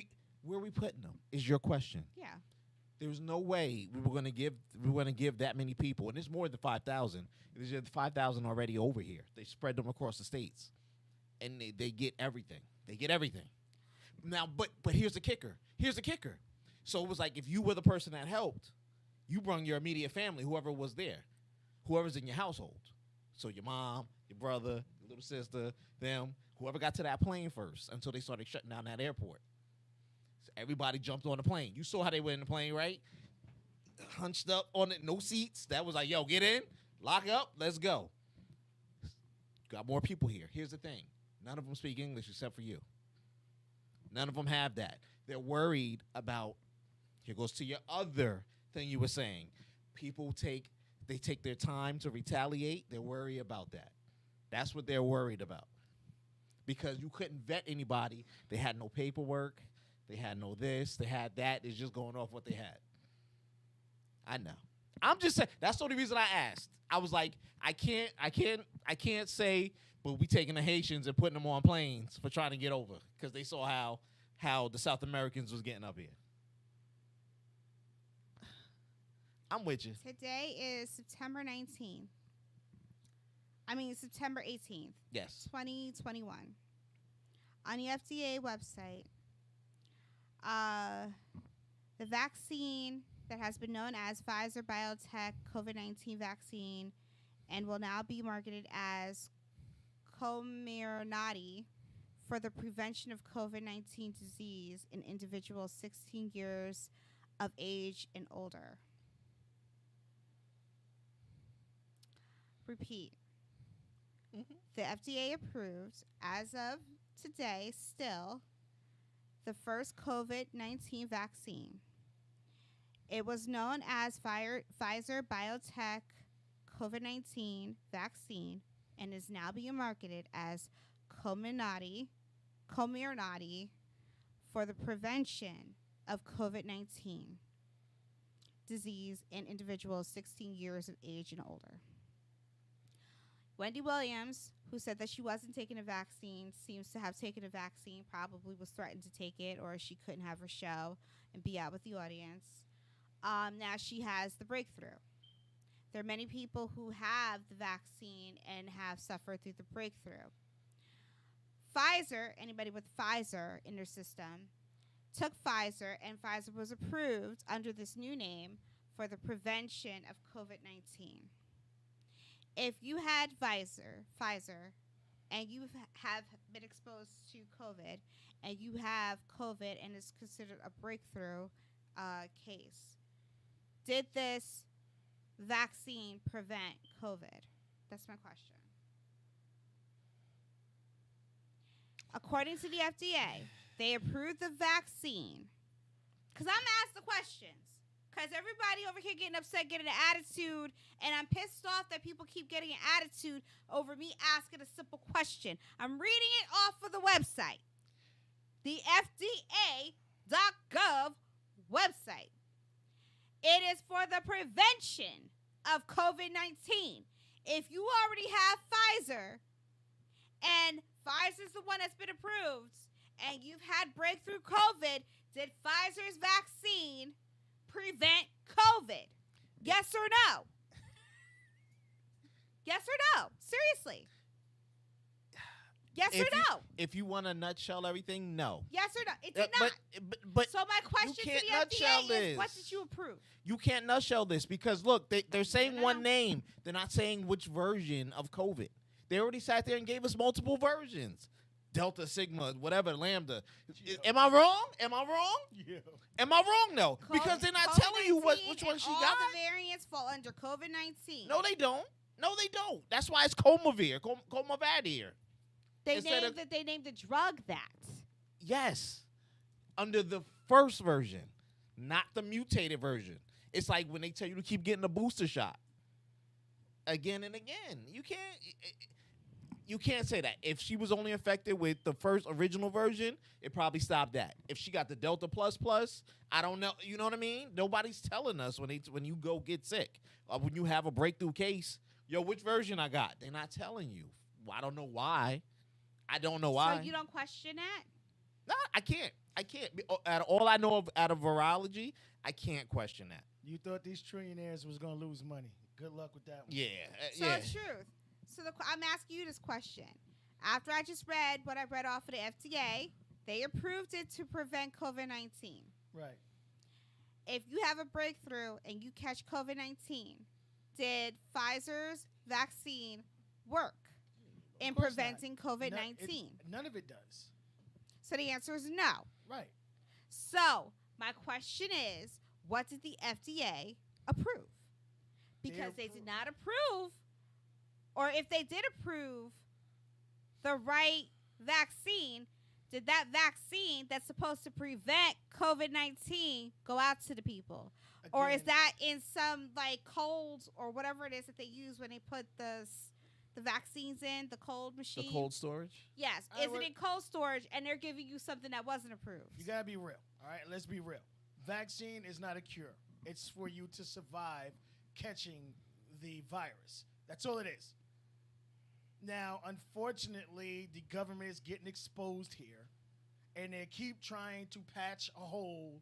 where are we putting them is your question. Yeah. There's no way we were going to give that many people, and it's more than 5,000. There's just 5,000 already over here. They spread them across the states, and they get everything. They get everything. Now, but here's the kicker. So it was like if you were the person that helped, you brought your immediate family, whoever was there, whoever's in your household. So your mom, your brother, your little sister, them, whoever got to that plane first until they started shutting down that airport. So everybody jumped on the plane. You saw how they were in the plane, right? Hunched up on it, no seats. That was like, yo, get in, lock up, let's go. Got more people here. Here's the thing. None of them speak English except for you. None of them have that. They're worried about Here goes to your other thing you were saying. People take their time to retaliate. They're worried about that. That's what they're worried about. Because you couldn't vet anybody. They had no paperwork. They had no this. They had that. It's just going off what they had. I know. I'm just saying. That's the only reason I asked. I was like, I can't say, but we taking the Haitians and putting them on planes for trying to get over because they saw how the South Americans was getting up here. I'm with you. Today is September 19th. September 18th. Yes. 2021. On the FDA website, the vaccine that has been known as Pfizer BioNTech COVID-19 vaccine and will now be marketed as Comirnaty for the prevention of COVID-19 disease in individuals 16 years of age and older. Repeat. Mm-hmm. The FDA approved, as of today, still, the first COVID-19 vaccine. It was known as Pfizer BioNTech COVID-19 vaccine and is now being marketed as Comirnaty for the prevention of COVID-19 disease in individuals 16 years of age and older. Wendy Williams, who said that she wasn't taking a vaccine, seems to have taken a vaccine, probably was threatened to take it, or she couldn't have her show and be out with the audience. Now she has the breakthrough. There are many people who have the vaccine and have suffered through the breakthrough. Pfizer, anybody with Pfizer in their system, took Pfizer, and Pfizer was approved under this new name for the prevention of COVID-19. If you had Pfizer, and you have been exposed to COVID, and you have COVID and it's considered a breakthrough case, did this vaccine prevent COVID? That's my question. According to the FDA, they approved the vaccine. Because I'm asked the questions. Because everybody over here getting upset, getting an attitude, and I'm pissed off that people keep getting an attitude over me asking a simple question. I'm reading it off of the website. The FDA.gov website. It is for the prevention of COVID-19. If you already have Pfizer, and Pfizer's the one that's been approved, and you've had breakthrough COVID, did Pfizer's vaccine prevent COVID? Yes or no? Yes or no? Seriously. Yes or no? If you want to nutshell everything, no. Yes or no? It did not. But so my question to can't the nutshell FDA this. is, what did you approve? You can't nutshell this because, look, they're saying No. one name. They're not saying which version of COVID. They already sat there and gave us multiple versions. Delta, Sigma, whatever, Lambda. Yeah. Am I wrong? Am I wrong? Yeah. Am I wrong, though? Because they're not telling you which one she all got. the variants fall under COVID-19. No, they don't. No, they don't. That's why it's Comavir, Comavir. They instead named they named the drug that. Yes. Under the first version, not the mutated version. It's like when they tell you to keep getting a booster shot. Again and again. You can't say that. If she was only affected with the first original version, it probably stopped that. If she got the Delta plus, I don't know. You know what I mean? Nobody's telling us when you go get sick. When you have a breakthrough case, yo, which version I got? They're not telling you. Well, I don't know why. I don't know why. So you don't question that? No, I can't. All I know of out of virology, I can't question that. You thought these trillionaires was gonna lose money. Good luck with that one. Yeah. So truth. So I'm asking you this question. After I just read what I read off of the FDA, they approved it to prevent COVID-19. Right. If you have a breakthrough and you catch COVID-19, did Pfizer's vaccine work in course preventing COVID-19? None of it does. So the answer is no. Right. So my question is, what did the FDA approve? Because they did not approve, or if they did approve the right vaccine, did that vaccine that's supposed to prevent COVID-19 go out to the people? Or is Again, that in some like colds or whatever it is that they use when they put the vaccines in the cold The machine? cold storage. Yes. I Is would- it in cold storage and they're giving you something that wasn't approved? You gotta be real. All right, let's be real. Vaccine is not a cure. It's for you to survive catching the virus. That's all it is. Now, unfortunately, the government is getting exposed here, and they keep trying to patch a hole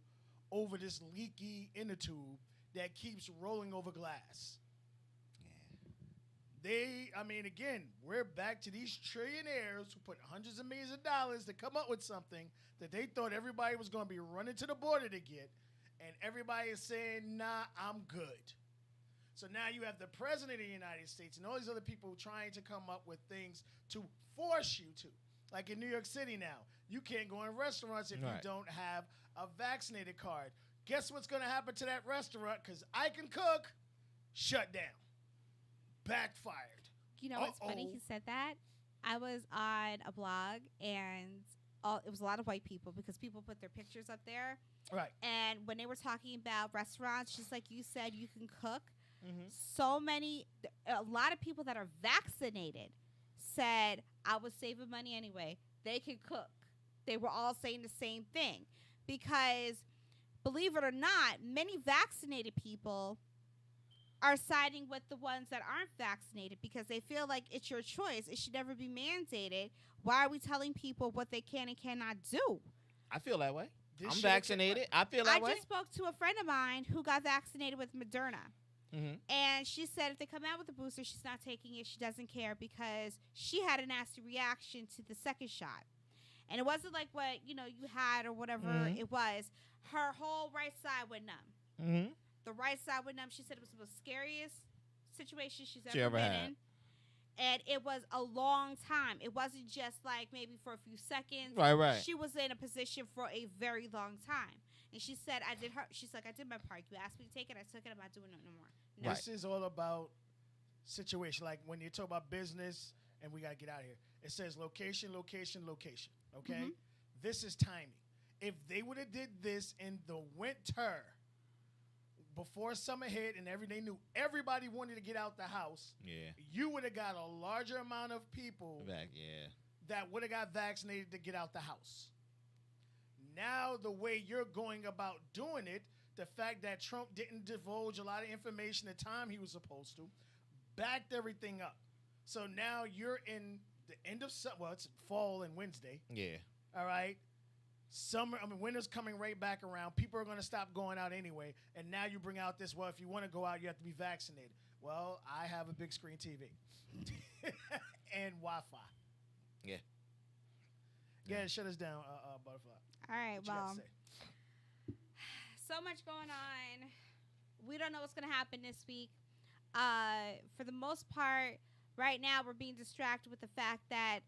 over this leaky inner tube that keeps rolling over glass. Again, we're back to these trillionaires who put hundreds of millions of dollars to come up with something that they thought everybody was going to be running to the border to get, and everybody is saying, nah, I'm good. So now you have the president of the United States and all these other people trying to come up with things to force you to. Like in New York City now, you can't go in restaurants if you Right. don't have a vaccinated card. Guess what's going to happen to that restaurant? Because I can cook, shut down. Backfired. You know what's funny? Uh-oh. He said that. I was on a blog and it was a lot of white people because people put their pictures up there. Right. And when they were talking about restaurants, just like you said, you can cook. Mm-hmm. A lot of people that are vaccinated said, I was saving money anyway. They can cook. They were all saying the same thing because, believe it or not, many vaccinated people are siding with the ones that aren't vaccinated because they feel like it's your choice. It should never be mandated. Why are we telling people what they can and cannot do? I feel that way. This I'm shit- vaccinated. I feel that I way. just spoke to a friend of mine who got vaccinated with Moderna. Mm-hmm. And she said if they come out with a booster, she's not taking it. She doesn't care because she had a nasty reaction to the second shot. And it wasn't like what, you had or whatever Mhm. it was. Her whole right side went numb. Mm-hmm. The right side went numb. She said it was the most scariest situation she's She ever ever been had. in. And it was a long time. It wasn't just like maybe for a few seconds. Right. She was in a position for a very long time. And she said, she's like, I did my part. You asked me to take it. I took it. I'm not doing it no more. No. Right. This is all about situation. Like when you talk about business, and we got to get out of here. It says location, location, location. Okay? Mhm. This is timing. If they would have did this in the winter before summer hit and they knew everybody wanted to get out the house, Yeah. you would have got a larger amount of people Back. Yeah. that would have got vaccinated to get out the house. Now, the way you're going about doing it, the fact that Trump didn't divulge a lot of information the time he was supposed to, backed everything up. So now you're in the end of it's fall and Wednesday. Yeah. All right. Winter's coming right back around. People are going to stop going out anyway. And now you bring out this, well, if you want to go out, you have to be vaccinated. Well, I have a big screen TV and Wi-Fi. Yeah. Yeah, shut us down, Butterfly. All right, What you got well, to say? so much going on. We don't know what's going to happen this week. For the most part, right now we're being distracted with the fact that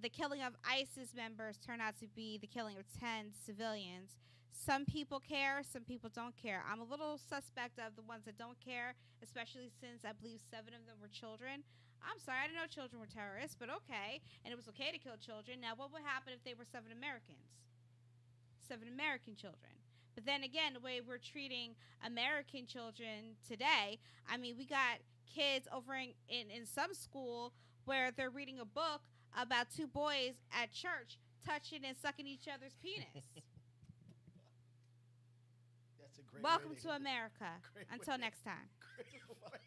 the killing of ISIS members turned out to be the killing of 10 civilians. Some people care, some people don't care. I'm a little suspect of the ones that don't care, especially since I believe 7 of them were children. I'm sorry, I didn't know children were terrorists, but okay. And it was okay to kill children. Now, what would happen if they were 7 Americans? 7 American children. But then again, the way we're treating American children today, I mean, we got kids over in some school where they're reading a book about 2 boys at church touching and sucking each other's penis. That's a great Welcome way to America. Great Until way. next time. Great way.